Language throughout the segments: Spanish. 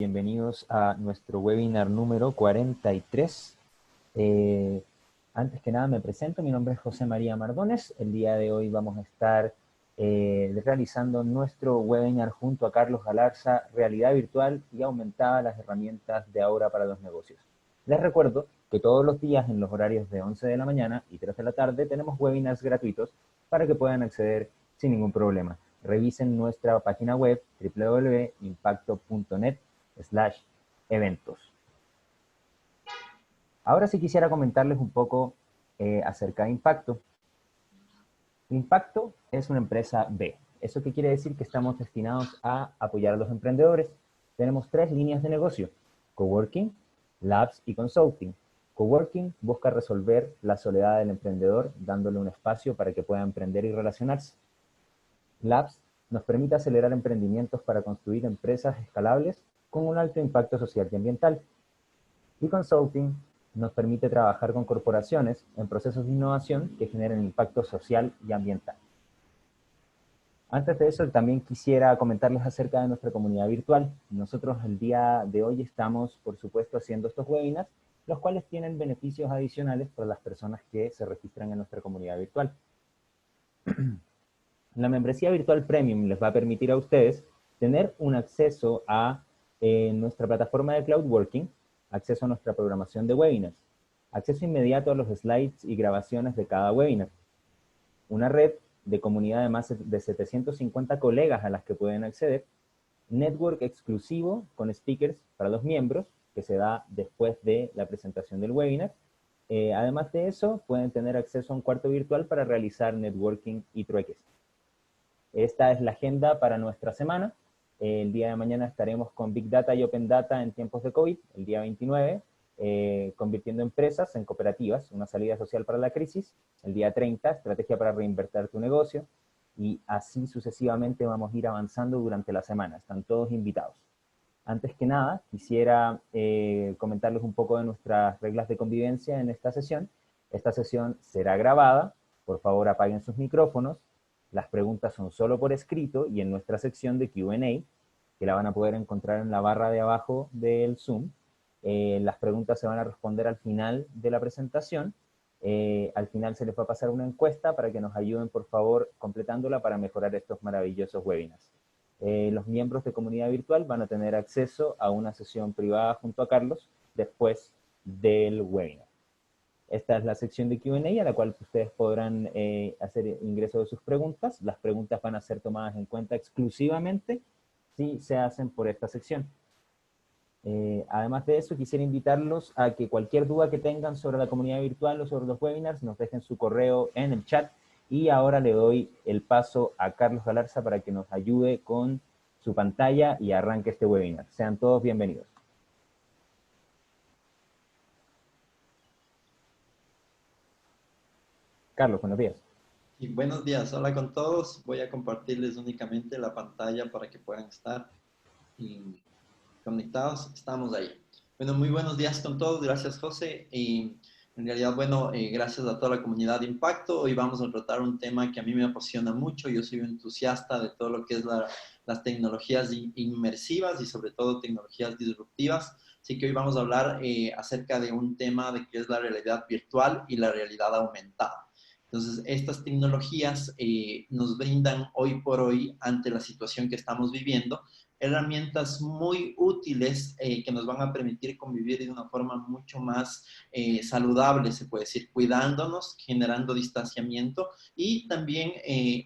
Bienvenidos a nuestro webinar número 43. Antes que nada me presento, mi nombre es José María Mardones. El día de hoy vamos a estar realizando nuestro webinar junto a Carlos Galarza, Realidad Virtual y Aumentada, las herramientas de ahora para los negocios. Les recuerdo que todos los días en los horarios de 11 de la mañana y 3 de la tarde tenemos webinars gratuitos para que puedan acceder sin ningún problema. Revisen nuestra página web www.impacto.net/eventos. Ahora sí quisiera comentarles un poco acerca de Impacto. Impacto es una empresa B. ¿Eso qué quiere decir? Que estamos destinados a apoyar a los emprendedores. Tenemos 3 líneas de negocio: Coworking, Labs y Consulting. Coworking busca resolver la soledad del emprendedor, dándole un espacio para que pueda emprender y relacionarse. Labs nos permite acelerar emprendimientos para construir empresas escalables con un alto impacto social y ambiental. Y Consulting nos permite trabajar con corporaciones en procesos de innovación que generen impacto social y ambiental. Antes de eso, también quisiera comentarles acerca de nuestra comunidad virtual. Nosotros el día de hoy estamos, por supuesto, haciendo estos webinars, los cuales tienen beneficios adicionales para las personas que se registran en nuestra comunidad virtual. La membresía virtual Premium les va a permitir a ustedes tener un acceso a nuestra plataforma de Cloudworking, acceso a nuestra programación de webinars, acceso inmediato a los slides y grabaciones de cada webinar, una red de comunidad de más de 750 colegas a las que pueden acceder, network exclusivo con speakers para los miembros, que se da después de la presentación del webinar. Además de eso, pueden tener acceso a un cuarto virtual para realizar networking y trueques. Esta es la agenda para nuestra semana. El día de mañana estaremos con Big Data y Open Data en tiempos de COVID, el día 29, convirtiendo empresas en cooperativas, una salida social para la crisis. El día 30, estrategia para reinvertir tu negocio. Y así sucesivamente vamos a ir avanzando durante la semana. Están todos invitados. Antes que nada, quisiera comentarles un poco de nuestras reglas de convivencia en esta sesión. Esta sesión será grabada. Por favor, apaguen sus micrófonos. Las preguntas son solo por escrito y en nuestra sección de Q&A, que la van a poder encontrar en la barra de abajo del Zoom. Las preguntas se van a responder al final de la presentación. Al final se les va a pasar una encuesta para que nos ayuden, por favor, completándola para mejorar estos maravillosos webinars. Los miembros de comunidad virtual van a tener acceso a una sesión privada junto a Carlos después del webinar. Esta es la sección de Q&A a la cual ustedes podrán hacer ingreso de sus preguntas. Las preguntas van a ser tomadas en cuenta exclusivamente si se hacen por esta sección. Además de eso, quisiera invitarlos a que cualquier duda que tengan sobre la comunidad virtual o sobre los webinars, nos dejen su correo en el chat. Y ahora le doy el paso a Carlos Galarza para que nos ayude con su pantalla y arranque este webinar. Sean todos bienvenidos. Carlos, buenos días. Y buenos días, hola con todos. Voy a compartirles únicamente la pantalla para que puedan estar conectados. Estamos ahí. Bueno, muy buenos días con todos. Gracias, José. Y en realidad, bueno, gracias a toda la comunidad de Impacto. Hoy vamos a tratar un tema que a mí me apasiona mucho. Yo soy un entusiasta de todo lo que es las tecnologías inmersivas y sobre todo tecnologías disruptivas. Así que hoy vamos a hablar acerca de un tema de que es la realidad virtual y la realidad aumentada. Entonces, estas tecnologías nos brindan hoy por hoy, ante la situación que estamos viviendo, herramientas muy útiles que nos van a permitir convivir de una forma mucho más saludable, se puede decir, cuidándonos, generando distanciamiento y también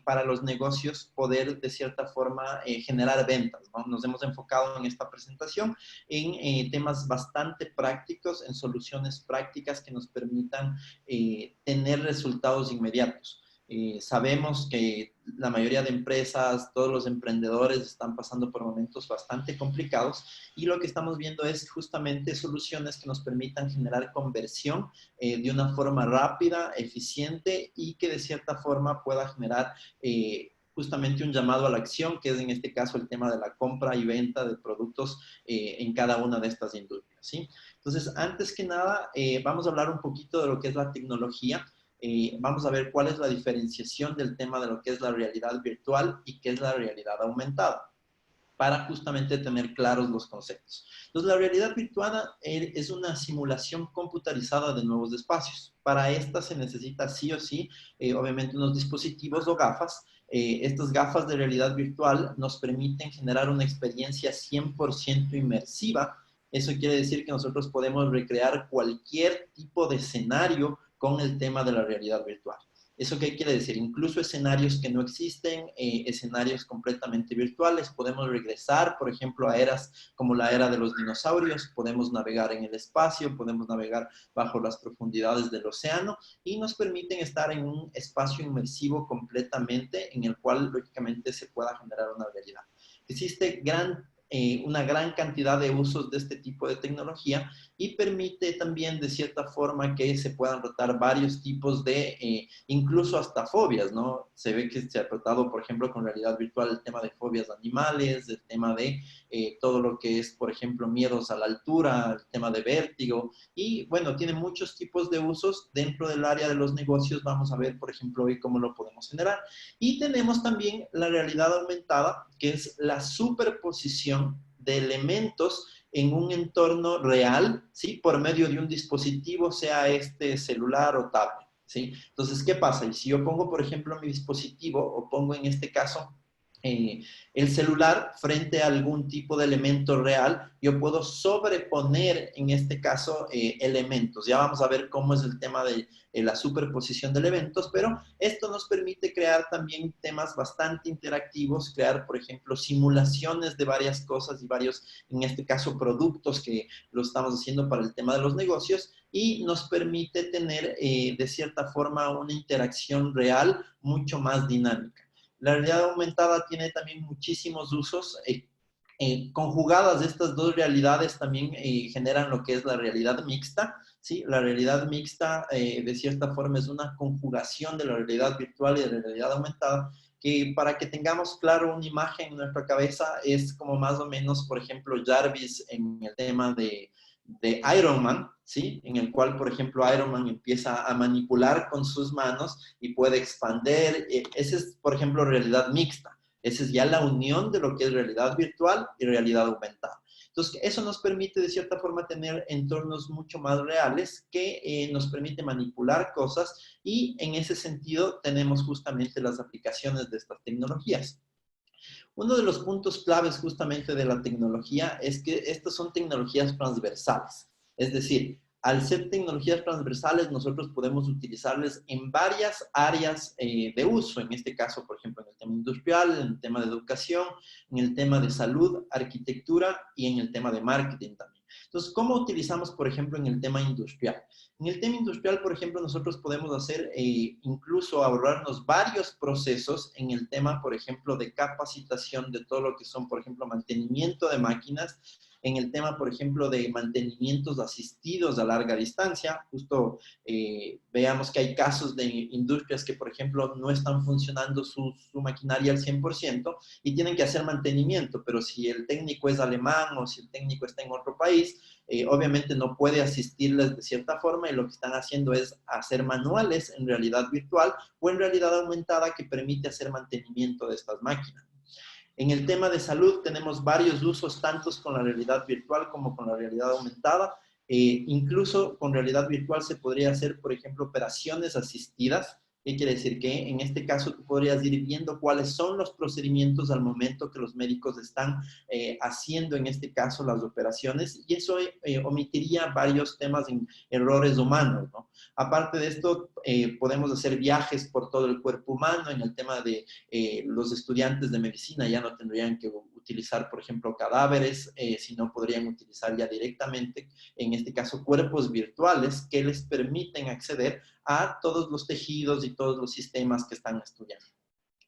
para los negocios poder de cierta forma generar ventas, ¿no? Nos hemos enfocado en esta presentación en temas bastante prácticos, en soluciones prácticas que nos permitan tener resultados inmediatos. Sabemos que la mayoría de empresas, todos los emprendedores están pasando por momentos bastante complicados y lo que estamos viendo es justamente soluciones que nos permitan generar conversión de una forma rápida, eficiente y que de cierta forma pueda generar justamente un llamado a la acción, que es en este caso el tema de la compra y venta de productos en cada una de estas industrias, ¿sí? Entonces, antes que nada, vamos a hablar un poquito de lo que es la tecnología. Vamos a ver cuál es la diferenciación del tema de lo que es la realidad virtual y qué es la realidad aumentada. para justamente tener claros los conceptos. Entonces, la realidad virtual es una simulación computarizada de nuevos espacios. Para esta se necesita sí o sí, obviamente, unos dispositivos o gafas. Estas gafas de realidad virtual nos permiten generar una experiencia 100% inmersiva. Eso quiere decir que nosotros podemos recrear cualquier tipo de escenario con el tema de la realidad virtual. ¿Eso qué quiere decir? Incluso escenarios que no existen, escenarios completamente virtuales. Podemos regresar, por ejemplo, a eras como la era de los dinosaurios. Podemos navegar en el espacio, podemos navegar bajo las profundidades del océano y nos permiten estar en un espacio inmersivo completamente en el cual, lógicamente, se pueda generar una realidad. Existe una gran cantidad de usos de este tipo de tecnología y permite también de cierta forma que se puedan tratar varios tipos de, incluso hasta fobias, ¿no? Se ve que se ha tratado, por ejemplo, con realidad virtual el tema de fobias de animales, el tema de todo lo que es, por ejemplo, miedos a la altura, el tema de vértigo y, bueno, tiene muchos tipos de usos dentro del área de los negocios. Vamos a ver, por ejemplo, hoy cómo lo podemos generar. Y tenemos también la realidad aumentada, que es la superposición de elementos en un entorno real, ¿sí? Por medio de un dispositivo, sea este celular o tablet, ¿sí? Entonces, ¿qué pasa? Y si yo pongo, por ejemplo, mi dispositivo, o pongo en este caso el celular frente a algún tipo de elemento real, yo puedo sobreponer, en este caso, elementos. Ya vamos a ver cómo es el tema de la superposición de elementos, pero esto nos permite crear también temas bastante interactivos, crear, por ejemplo, simulaciones de varias cosas y varios, en este caso, productos que lo estamos haciendo para el tema de los negocios y nos permite tener, de cierta forma, una interacción real mucho más dinámica. La realidad aumentada tiene también muchísimos usos. Conjugadas estas dos realidades también generan lo que es la realidad mixta, ¿sí? La realidad mixta, de cierta forma, es una conjugación de la realidad virtual y de la realidad aumentada, que para que tengamos claro una imagen en nuestra cabeza es como más o menos, por ejemplo, Jarvis en el tema de Iron Man, ¿sí? En el cual, por ejemplo, Iron Man empieza a manipular con sus manos y puede expander. Esa es, por ejemplo, realidad mixta. Esa es ya la unión de lo que es realidad virtual y realidad aumentada. Entonces, eso nos permite, de cierta forma, tener entornos mucho más reales que nos permite manipular cosas y, en ese sentido, tenemos justamente las aplicaciones de estas tecnologías. Uno de los puntos claves justamente de la tecnología es que estas son tecnologías transversales. Es decir, al ser tecnologías transversales, nosotros podemos utilizarles en varias áreas de uso. En este caso, por ejemplo, en el tema industrial, en el tema de educación, en el tema de salud, arquitectura y en el tema de marketing también. Entonces, ¿cómo utilizamos, por ejemplo, en el tema industrial? En el tema industrial, por ejemplo, nosotros podemos hacer incluso ahorrarnos varios procesos en el tema, por ejemplo, de capacitación de todo lo que son, por ejemplo, mantenimiento de máquinas, en el tema, por ejemplo, de mantenimientos asistidos a larga distancia. Justo veamos que hay casos de industrias que, por ejemplo, no están funcionando su maquinaria al 100% y tienen que hacer mantenimiento, pero si el técnico es alemán o si el técnico está en otro país, obviamente no puede asistirles de cierta forma y lo que están haciendo es hacer manuales en realidad virtual o en realidad aumentada que permite hacer mantenimiento de estas máquinas. En el tema de salud tenemos varios usos, tantos con la realidad virtual como con la realidad aumentada. Incluso con realidad virtual se podría hacer, por ejemplo, operaciones asistidas. ¿Qué quiere decir? Que en este caso tú podrías ir viendo cuáles son los procedimientos al momento que los médicos están haciendo, en este caso, las operaciones, y eso omitiría varios temas en errores humanos, ¿no? Aparte de esto, podemos hacer viajes por todo el cuerpo humano. En el tema de los estudiantes de medicina ya no tendrían que utilizar, por ejemplo, cadáveres, sino podrían utilizar ya directamente, en este caso, cuerpos virtuales que les permiten acceder a todos los tejidos y todos los sistemas que están estudiando.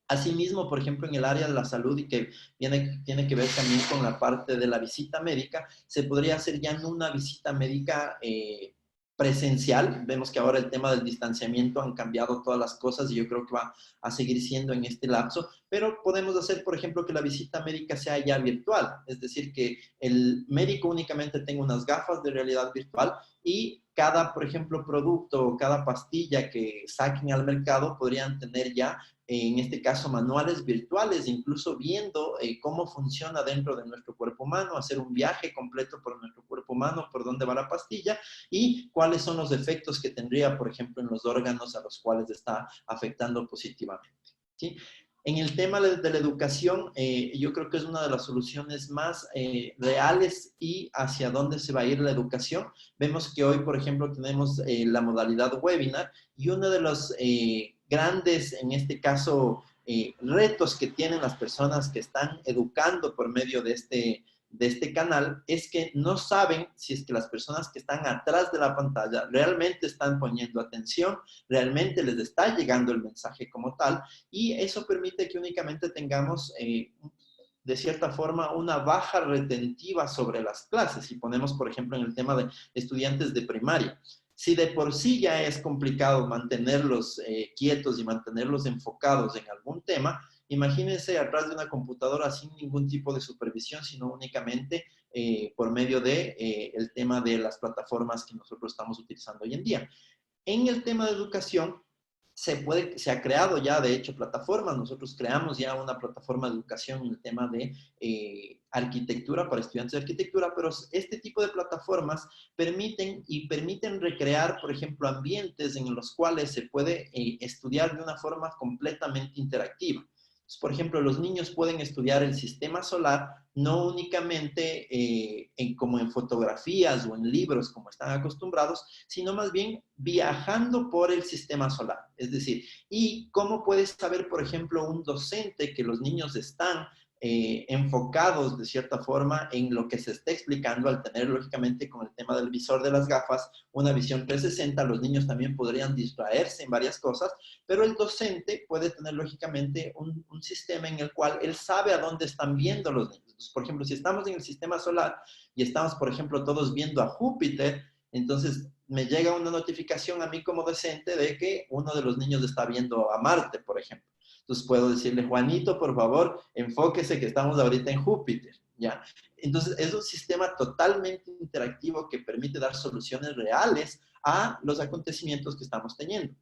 Asimismo, por ejemplo, en el área de la salud y que tiene que ver también con la parte de la visita médica, se podría hacer ya no una visita médica presencial. Vemos que ahora el tema del distanciamiento han cambiado todas las cosas y yo creo que va a seguir siendo en este lapso, pero podemos hacer, por ejemplo, que la visita médica sea ya virtual, es decir, que el médico únicamente tenga unas gafas de realidad virtual y cada, por ejemplo, producto o cada pastilla que saquen al mercado podrían tener ya, en este caso, manuales virtuales, incluso viendo cómo funciona dentro de nuestro cuerpo humano, hacer un viaje completo por nuestro cuerpo humano, por dónde va la pastilla y cuáles son los efectos que tendría, por ejemplo, en los órganos a los cuales está afectando positivamente. ¿Sí? En el tema de la educación, yo creo que es una de las soluciones más reales y hacia dónde se va a ir la educación. Vemos que hoy, por ejemplo, tenemos la modalidad webinar y uno de los grandes, en este caso, retos que tienen las personas que están educando por medio de este canal es que no saben si es que las personas que están atrás de la pantalla realmente están poniendo atención, realmente les está llegando el mensaje como tal, y eso permite que únicamente tengamos, de cierta forma, una baja retentiva sobre las clases. Si ponemos, por ejemplo, en el tema de estudiantes de primaria, si de por sí ya es complicado mantenerlos quietos y mantenerlos enfocados en algún tema, imagínense atrás de una computadora sin ningún tipo de supervisión, sino únicamente por medio de el tema de las plataformas que nosotros estamos utilizando hoy en día. En el tema de educación, se ha creado ya, de hecho, plataformas. Nosotros creamos ya una plataforma de educación en el tema de arquitectura para estudiantes de arquitectura, pero este tipo de plataformas permiten recrear, por ejemplo, ambientes en los cuales se puede estudiar de una forma completamente interactiva. Por ejemplo, los niños pueden estudiar el sistema solar no únicamente como en fotografías o en libros como están acostumbrados, sino más bien viajando por el sistema solar. Es decir, ¿y cómo puede saber, por ejemplo, un docente que los niños están enfocados de cierta forma en lo que se está explicando al tener, lógicamente, con el tema del visor de las gafas, una visión 360, los niños también podrían distraerse en varias cosas, pero el docente puede tener, lógicamente, un sistema en el cual él sabe a dónde están viendo los niños. Entonces, por ejemplo, si estamos en el sistema solar y estamos, por ejemplo, todos viendo a Júpiter, entonces me llega una notificación a mí como docente de que uno de los niños está viendo a Marte, por ejemplo. Entonces puedo decirle, Juanito, por favor, enfóquese que estamos ahorita en Júpiter, ¿ya? Entonces es un sistema totalmente interactivo que permite dar soluciones reales a los acontecimientos que estamos teniendo.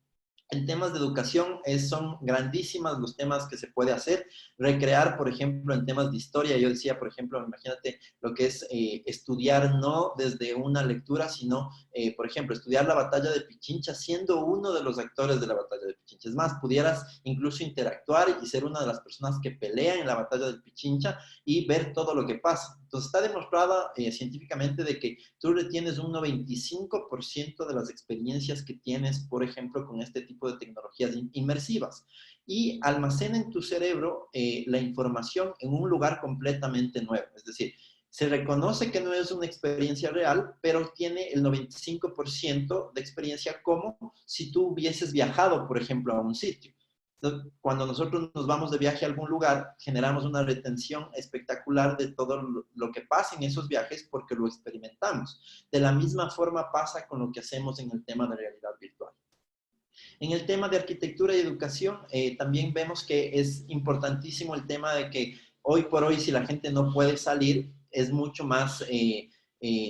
En temas de educación son grandísimas los temas que se puede hacer. Recrear, por ejemplo, en temas de historia, yo decía, por ejemplo, imagínate lo que es estudiar no desde una lectura, sino, por ejemplo, estudiar la batalla de Pichincha siendo uno de los actores de la batalla de Pichincha. Es más, pudieras incluso interactuar y ser una de las personas que pelean en la batalla de Pichincha y ver todo lo que pasa. Entonces, está demostrado científicamente de que tú retienes un 95% de las experiencias que tienes, por ejemplo, con este tipo de tecnologías inmersivas y almacena en tu cerebro la información en un lugar completamente nuevo. Es decir, se reconoce que no es una experiencia real, pero tiene el 95% de experiencia como si tú hubieses viajado, por ejemplo, a un sitio. Cuando nosotros nos vamos de viaje a algún lugar, generamos una retención espectacular de todo lo que pasa en esos viajes porque lo experimentamos. De la misma forma pasa con lo que hacemos en el tema de realidad virtual. En el tema de arquitectura y educación, también vemos que es importantísimo el tema de que hoy por hoy, si la gente no puede salir, es mucho más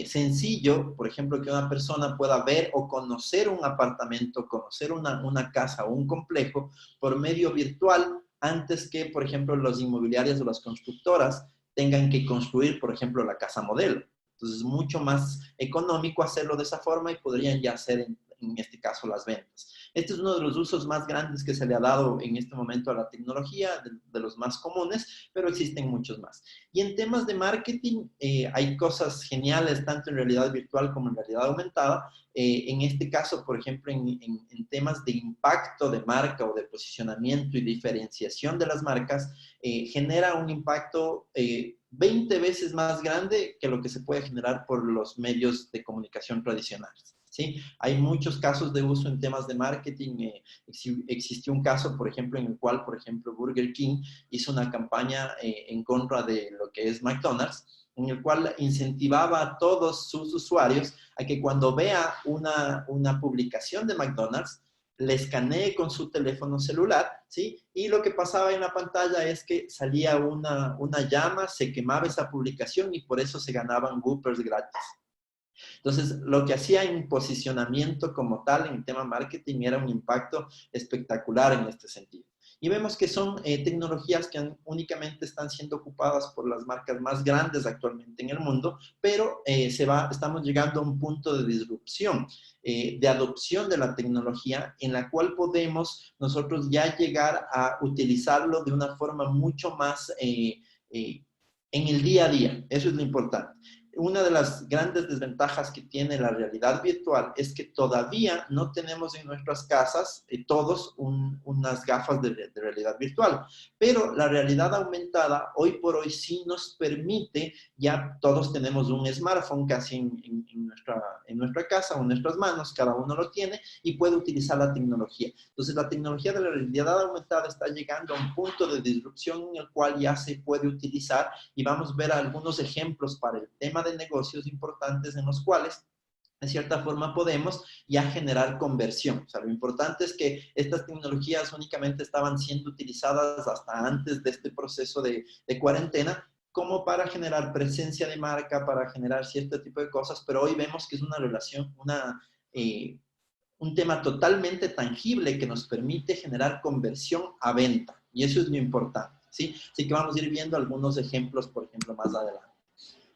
sencillo, por ejemplo, que una persona pueda ver o conocer un apartamento, conocer una casa o un complejo por medio virtual, antes que, por ejemplo, los inmobiliarios o las constructoras tengan que construir, por ejemplo, la casa modelo. Entonces, es mucho más económico hacerlo de esa forma y podrían ya hacer en este caso las ventas. Este es uno de los usos más grandes que se le ha dado en este momento a la tecnología, de los más comunes, pero existen muchos más. Y en temas de marketing hay cosas geniales, tanto en realidad virtual como en realidad aumentada. En este caso, por ejemplo, en temas de impacto de marca o de posicionamiento y diferenciación de las marcas, genera un impacto 20 veces más grande que lo que se puede generar por los medios de comunicación tradicionales. ¿Sí? Hay muchos casos de uso en temas de marketing. Existió un caso, por ejemplo, en el cual, por ejemplo, Burger King hizo una campaña en contra de lo que es McDonald's en el cual incentivaba a todos sus usuarios a que cuando vea una publicación de McDonald's, le escanee con su teléfono celular, ¿sí? Y lo que pasaba en la pantalla es que salía una llama, se quemaba esa publicación y por eso se ganaban Whoppers gratis. Entonces, lo que hacía en posicionamiento como tal, en el tema marketing, era un impacto espectacular en este sentido. Y vemos que son tecnologías que únicamente están siendo ocupadas por las marcas más grandes actualmente en el mundo, pero estamos llegando a un punto de disrupción, de adopción de la tecnología, en la cual podemos nosotros ya llegar a utilizarlo de una forma mucho más en el día a día. Eso es lo importante. Una de las grandes desventajas que tiene la realidad virtual es que todavía no tenemos en nuestras casas todos unas gafas de realidad virtual, pero la realidad aumentada hoy por hoy sí nos permite, ya todos tenemos un smartphone casi en nuestra casa o en nuestras manos, cada uno lo tiene y puede utilizar la tecnología. Entonces la tecnología de la realidad aumentada está llegando a un punto de disrupción en el cual ya se puede utilizar y vamos a ver algunos ejemplos para el tema de negocios importantes en los cuales de cierta forma podemos ya generar conversión. O sea, lo importante es que estas tecnologías únicamente estaban siendo utilizadas hasta antes de este proceso de cuarentena como para generar presencia de marca, para generar cierto tipo de cosas, pero hoy vemos que es una relación, un tema totalmente tangible que nos permite generar conversión a venta. Y eso es lo importante, ¿sí? Así que vamos a ir viendo algunos ejemplos, por ejemplo, más adelante.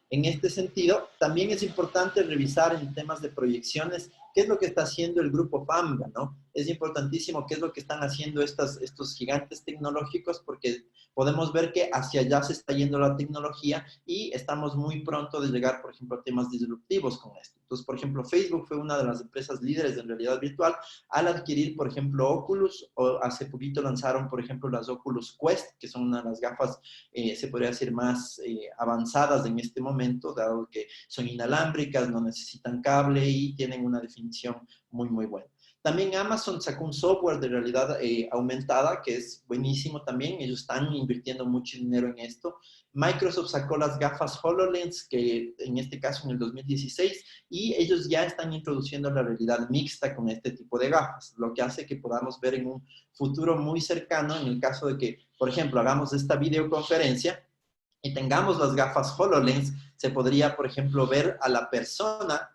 En este sentido, también es importante revisar en temas de proyecciones qué es lo que está haciendo el grupo FAMGA, ¿no? Es importantísimo qué es lo que están haciendo estos gigantes tecnológicos porque podemos ver que hacia allá se está yendo la tecnología y estamos muy pronto de llegar, por ejemplo, a temas disruptivos con esto. Entonces, por ejemplo, Facebook fue una de las empresas líderes en realidad virtual al adquirir, por ejemplo, Oculus, o hace poquito lanzaron, por ejemplo, las Oculus Quest, que son una de las gafas, se podría decir, más avanzadas en este momento, dado que son inalámbricas, no necesitan cable y tienen una definición muy, muy buena. También Amazon sacó un software de realidad aumentada que es buenísimo también. Ellos están invirtiendo mucho dinero en esto. Microsoft sacó las gafas HoloLens, que en este caso en el 2016, y ellos ya están introduciendo la realidad mixta con este tipo de gafas, lo que hace que podamos ver en un futuro muy cercano, en el caso de que, por ejemplo, hagamos esta videoconferencia y tengamos las gafas HoloLens, se podría, por ejemplo, ver a la persona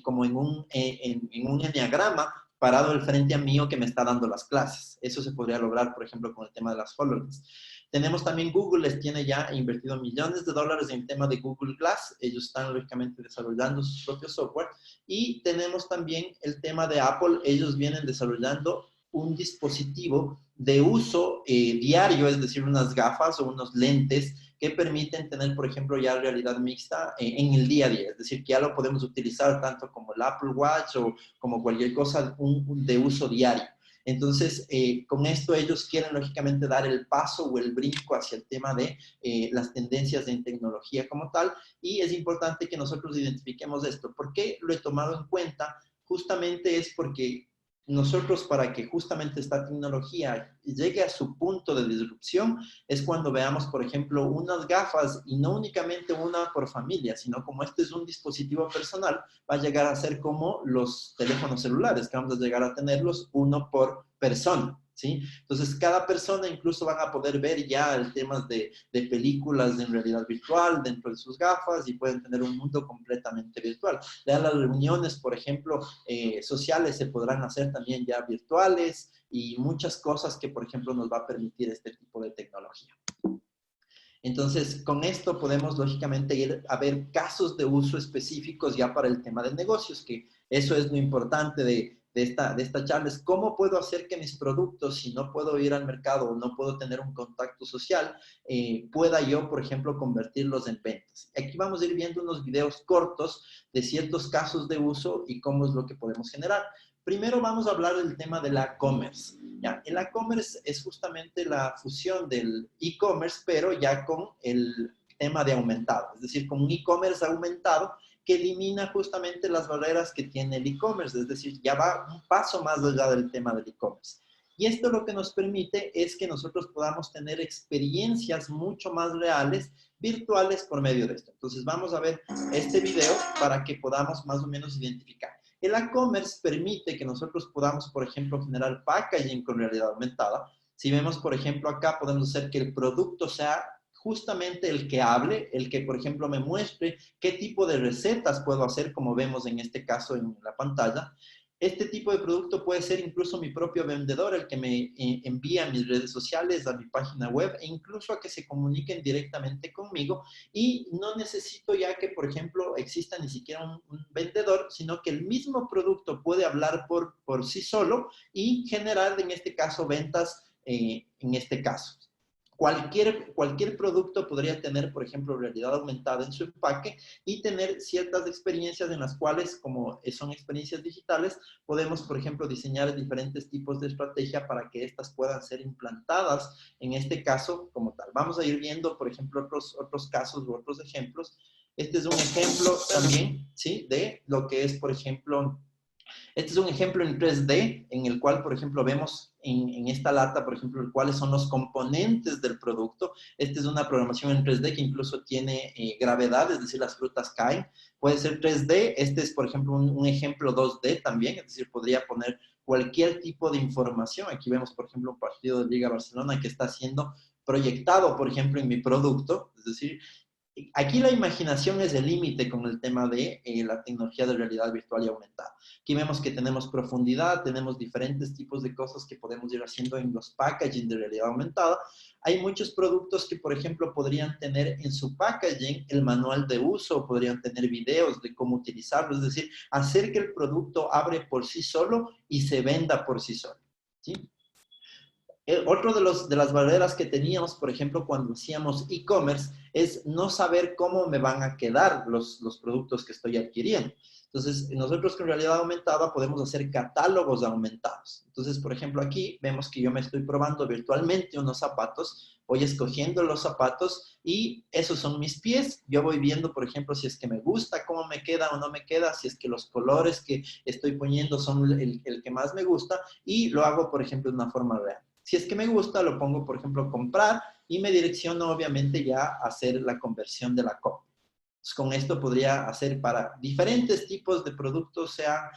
como en un enneagrama parado al frente a mí o que me está dando las clases. Eso se podría lograr, por ejemplo, con el tema de las HoloLens. Tenemos también Google, les tiene ya invertido millones de dólares en el tema de Google Glass. Ellos están, lógicamente, desarrollando su propio software. Y tenemos también el tema de Apple. Ellos vienen desarrollando un dispositivo de uso diario, es decir, unas gafas o unos lentes que permiten tener, por ejemplo, ya realidad mixta en el día a día. Es decir, que ya lo podemos utilizar tanto como el Apple Watch o como cualquier cosa de uso diario. Entonces, con esto ellos quieren, lógicamente, dar el paso o el brinco hacia el tema de las tendencias en tecnología como tal. Y es importante que nosotros identifiquemos esto. ¿Por qué lo he tomado en cuenta? Justamente es porque nosotros, para que justamente esta tecnología llegue a su punto de disrupción, es cuando veamos, por ejemplo, unas gafas, y no únicamente una por familia, sino como este es un dispositivo personal, va a llegar a ser como los teléfonos celulares, que vamos a llegar a tenerlos uno por persona, ¿sí? Entonces, cada persona incluso van a poder ver ya el tema de películas en realidad virtual dentro de sus gafas y pueden tener un mundo completamente virtual. Ya las reuniones, por ejemplo, sociales se podrán hacer también ya virtuales y muchas cosas que, por ejemplo, nos va a permitir este tipo de tecnología. Entonces, con esto podemos, lógicamente, ir a ver casos de uso específicos ya para el tema de negocios, que eso es lo importante de esta charla, es cómo puedo hacer que mis productos, si no puedo ir al mercado o no puedo tener un contacto social, pueda yo, por ejemplo, convertirlos en ventas. Aquí vamos a ir viendo unos videos cortos de ciertos casos de uso y cómo es lo que podemos generar. Primero vamos a hablar del tema de la e-commerce. Ya, el e-commerce es justamente la fusión del e-commerce, pero ya con el tema de aumentado, es decir, con un e-commerce aumentado que elimina justamente las barreras que tiene el e-commerce, es decir, ya va un paso más allá del tema del e-commerce. Y esto lo que nos permite es que nosotros podamos tener experiencias mucho más reales virtuales por medio de esto. Entonces vamos a ver este video para que podamos más o menos identificar. El e-commerce permite que nosotros podamos, por ejemplo, generar packaging con realidad aumentada. Si vemos, por ejemplo, acá podemos hacer que el producto sea justamente el que hable, el que, por ejemplo, me muestre qué tipo de recetas puedo hacer, como vemos en este caso en la pantalla. Este tipo de producto puede ser incluso mi propio vendedor, el que me envía a mis redes sociales, a mi página web, e incluso a que se comuniquen directamente conmigo. Y no necesito ya que, por ejemplo, exista ni siquiera un vendedor, sino que el mismo producto puede hablar por sí solo y generar, en este caso, ventas en este caso. Cualquier producto podría tener, por ejemplo, realidad aumentada en su empaque y tener ciertas experiencias en las cuales, como son experiencias digitales, podemos, por ejemplo, diseñar diferentes tipos de estrategia para que estas puedan ser implantadas en este caso como tal. Vamos a ir viendo, por ejemplo, otros casos u otros ejemplos. Este es un ejemplo también, ¿sí? De lo que es, por ejemplo, este es un ejemplo en 3D en el cual, por ejemplo, vemos en esta lata, por ejemplo, cuáles son los componentes del producto. Esta es una programación en 3D que incluso tiene gravedad, es decir, las frutas caen. Puede ser 3D. Este es, por ejemplo, un ejemplo 2D también, es decir, podría poner cualquier tipo de información. Aquí vemos, por ejemplo, un partido de Liga Barcelona que está siendo proyectado, por ejemplo, en mi producto, es decir, aquí la imaginación es el límite con el tema de la tecnología de realidad virtual y aumentada. Aquí vemos que tenemos profundidad, tenemos diferentes tipos de cosas que podemos ir haciendo en los packaging de realidad aumentada. Hay muchos productos que, por ejemplo, podrían tener en su packaging el manual de uso, podrían tener videos de cómo utilizarlo, es decir, hacer que el producto abre por sí solo y se venda por sí solo, ¿sí? Otro de las barreras que teníamos, por ejemplo, cuando hacíamos e-commerce, es no saber cómo me van a quedar los productos que estoy adquiriendo. Entonces, nosotros con realidad aumentada podemos hacer catálogos aumentados. Entonces, por ejemplo, aquí vemos que yo me estoy probando virtualmente unos zapatos, voy escogiendo los zapatos y esos son mis pies. Yo voy viendo, por ejemplo, si es que me gusta, cómo me queda o no me queda, si es que los colores que estoy poniendo son el que más me gusta y lo hago, por ejemplo, de una forma real. Si es que me gusta, lo pongo, por ejemplo, comprar y me direcciono, obviamente, ya a hacer la conversión de la compra. Entonces, con esto podría hacer para diferentes tipos de productos, sea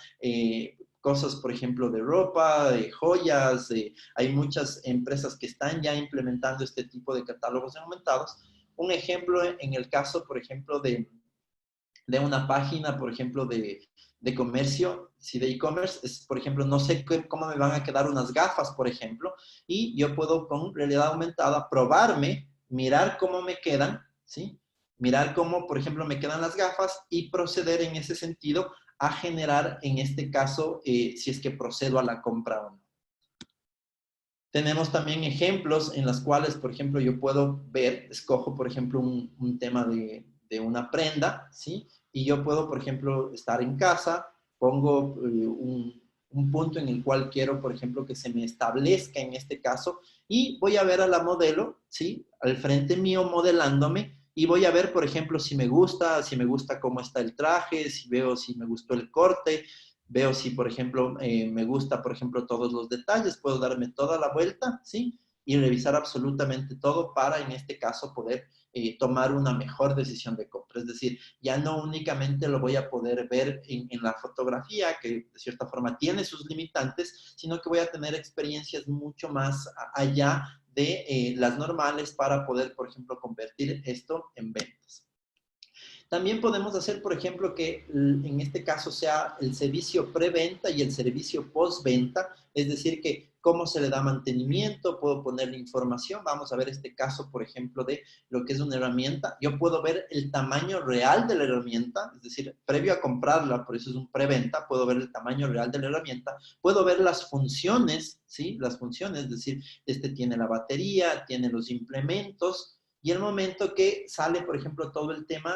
cosas, por ejemplo, de ropa, de joyas. Hay muchas empresas que están ya implementando este tipo de catálogos aumentados. Un ejemplo en el caso, por ejemplo, de una página, por ejemplo, de comercio, si de e-commerce, es, por ejemplo, no sé cómo me van a quedar unas gafas, por ejemplo, y yo puedo con realidad aumentada probarme, mirar cómo me quedan, ¿sí? Mirar cómo, por ejemplo, me quedan las gafas y proceder en ese sentido a generar, en este caso, si es que procedo a la compra o no. Tenemos también ejemplos en los cuales, por ejemplo, yo puedo ver, escojo, por ejemplo, un tema de una prenda, ¿sí? Y yo puedo, por ejemplo, estar en casa, pongo un punto en el cual quiero, por ejemplo, que se me establezca en este caso y voy a ver a la modelo, ¿sí? Al frente mío modelándome y voy a ver, por ejemplo, si me gusta cómo está el traje, si veo si me gustó el corte, veo si, por ejemplo, me gusta, por ejemplo, todos los detalles, puedo darme toda la vuelta, ¿sí? Y revisar absolutamente todo para, en este caso, poder tomar una mejor decisión de compra. Es decir, ya no únicamente lo voy a poder ver en la fotografía, que de cierta forma tiene sus limitantes, sino que voy a tener experiencias mucho más allá de las normales para poder, por ejemplo, convertir esto en ventas. También podemos hacer, por ejemplo, que en este caso sea el servicio preventa y el servicio postventa, es decir, que cómo se le da mantenimiento, puedo ponerle información. Vamos a ver este caso, por ejemplo, de lo que es una herramienta. Yo puedo ver el tamaño real de la herramienta, es decir, previo a comprarla, por eso es un preventa, puedo ver el tamaño real de la herramienta, puedo ver las funciones, ¿sí? Las funciones, es decir, este tiene la batería, tiene los implementos, y el momento que sale, por ejemplo, todo el tema,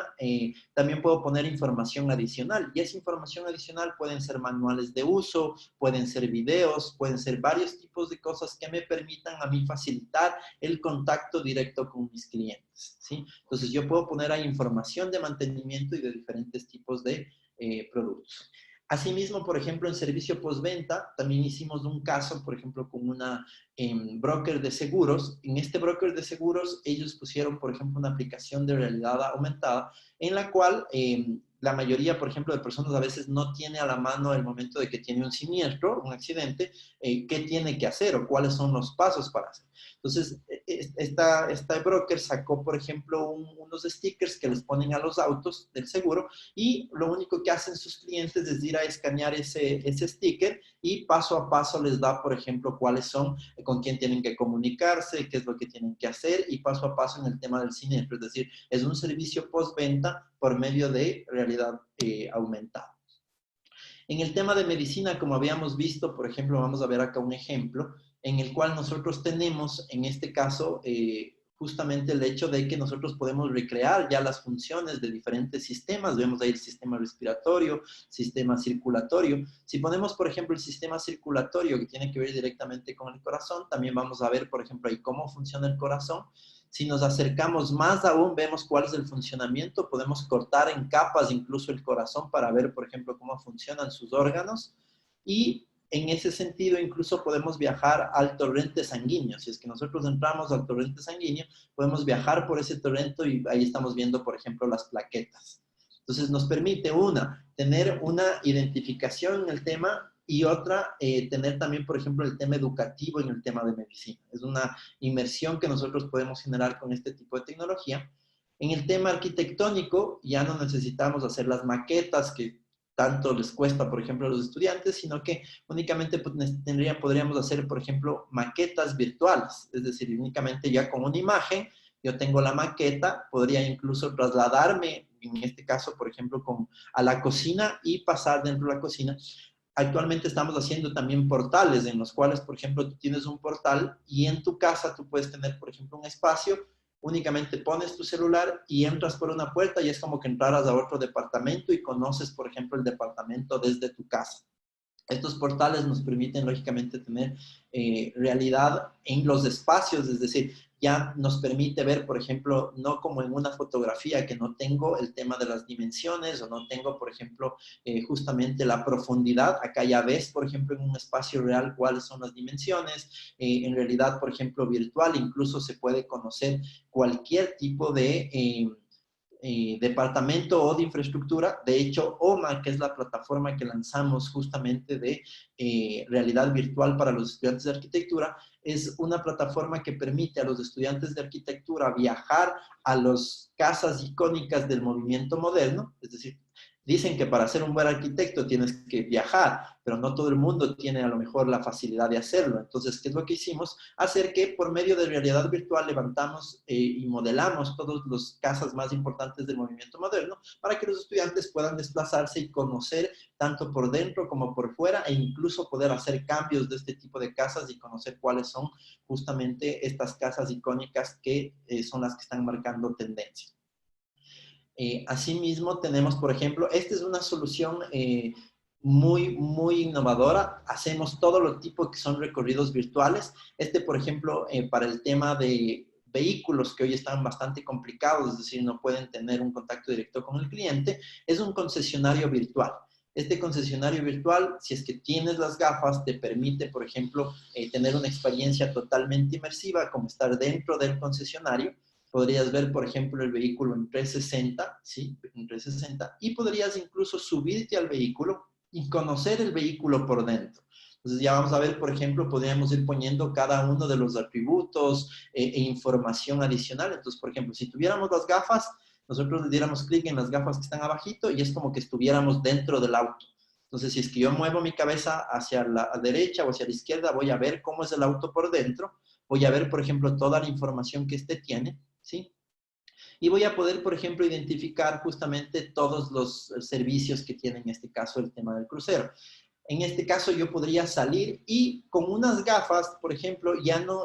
también puedo poner información adicional. Y esa información adicional pueden ser manuales de uso, pueden ser videos, pueden ser varios tipos de cosas que me permitan a mí facilitar el contacto directo con mis clientes, ¿sí? Entonces, yo puedo poner ahí información de mantenimiento y de diferentes tipos de productos. Asimismo, por ejemplo, en servicio postventa, también hicimos un caso, por ejemplo, con una broker de seguros. En este broker de seguros, ellos pusieron, por ejemplo, una aplicación de realidad aumentada en la cual la mayoría, por ejemplo, de personas a veces no tiene a la mano el momento de que tiene un siniestro, un accidente, qué tiene que hacer o cuáles son los pasos para hacer. Entonces, esta broker sacó, por ejemplo, unos stickers que les ponen a los autos del seguro y lo único que hacen sus clientes es ir a escanear ese sticker y paso a paso les da, por ejemplo, cuáles son, con quién tienen que comunicarse, qué es lo que tienen que hacer y paso a paso en el tema del siniestro. Es decir, es un servicio postventa por medio de realidad aumentada. En el tema de medicina, como habíamos visto, por ejemplo, vamos a ver acá un ejemplo en el cual nosotros tenemos, en este caso, justamente el hecho de que nosotros podemos recrear ya las funciones de diferentes sistemas. Vemos ahí el sistema respiratorio, sistema circulatorio. Si ponemos, por ejemplo, el sistema circulatorio que tiene que ver directamente con el corazón, también vamos a ver, por ejemplo, ahí cómo funciona el corazón. Si nos acercamos más aún, vemos cuál es el funcionamiento. Podemos cortar en capas incluso el corazón para ver, por ejemplo, cómo funcionan sus órganos. Y en ese sentido, incluso podemos viajar al torrente sanguíneo. Si es que nosotros entramos al torrente sanguíneo, podemos viajar por ese torrente y ahí estamos viendo, por ejemplo, las plaquetas. Entonces, nos permite, tener una identificación en el tema y otra, tener también, por ejemplo, el tema educativo en el tema de medicina. Es una inmersión que nosotros podemos generar con este tipo de tecnología. En el tema arquitectónico, ya no necesitamos hacer las maquetas que tanto les cuesta, por ejemplo, a los estudiantes, sino que únicamente podríamos hacer, por ejemplo, maquetas virtuales. Es decir, únicamente ya con una imagen, yo tengo la maqueta, podría incluso trasladarme, en este caso, por ejemplo, a la cocina y pasar dentro de la cocina. Actualmente estamos haciendo también portales en los cuales, por ejemplo, tú tienes un portal y en tu casa tú puedes tener, por ejemplo, un espacio, únicamente pones tu celular y entras por una puerta y es como que entraras a otro departamento y conoces, por ejemplo, el departamento desde tu casa. Estos portales nos permiten, lógicamente, tener realidad en los espacios, es decir, ya nos permite ver, por ejemplo, no como en una fotografía que no tengo el tema de las dimensiones o no tengo, por ejemplo, justamente la profundidad. Acá ya ves, por ejemplo, en un espacio real cuáles son las dimensiones. En realidad, por ejemplo, virtual, incluso se puede conocer cualquier tipo de departamento o de infraestructura. De hecho, OMA, que es la plataforma que lanzamos justamente de realidad virtual para los estudiantes de arquitectura, es una plataforma que permite a los estudiantes de arquitectura viajar a las casas icónicas del movimiento moderno. Es decir, dicen que para ser un buen arquitecto tienes que viajar, pero no todo el mundo tiene a lo mejor la facilidad de hacerlo. Entonces, ¿qué es lo que hicimos? Hacer que por medio de realidad virtual levantamos y modelamos todas las casas más importantes del movimiento moderno para que los estudiantes puedan desplazarse y conocer tanto por dentro como por fuera e incluso poder hacer cambios de este tipo de casas y conocer cuáles son justamente estas casas icónicas que son las que están marcando tendencia. Asimismo, tenemos, por ejemplo, esta es una solución muy innovadora. Hacemos todo lo tipo que son recorridos virtuales. Por ejemplo, para el tema de vehículos que hoy están bastante complicados, es decir, no pueden tener un contacto directo con el cliente, es un concesionario virtual. Este concesionario virtual, si es que tienes las gafas, te permite, por ejemplo, tener una experiencia totalmente inmersiva, como estar dentro del concesionario. Podrías ver, por ejemplo, el vehículo en 360, ¿sí? En 360, y podrías incluso subirte al vehículo y conocer el vehículo por dentro. Entonces ya vamos a ver, por ejemplo, podríamos ir poniendo cada uno de los atributos e información adicional. Entonces, por ejemplo, si tuviéramos las gafas, nosotros le diéramos clic en las gafas que están abajito y es como que estuviéramos dentro del auto. Entonces, si es que yo muevo mi cabeza hacia la derecha o hacia la izquierda, voy a ver cómo es el auto por dentro. Voy a ver, por ejemplo, toda la información que este tiene, ¿sí? Y voy a poder, por ejemplo, identificar justamente todos los servicios que tiene en este caso el tema del crucero. En este caso yo podría salir y con unas gafas, por ejemplo,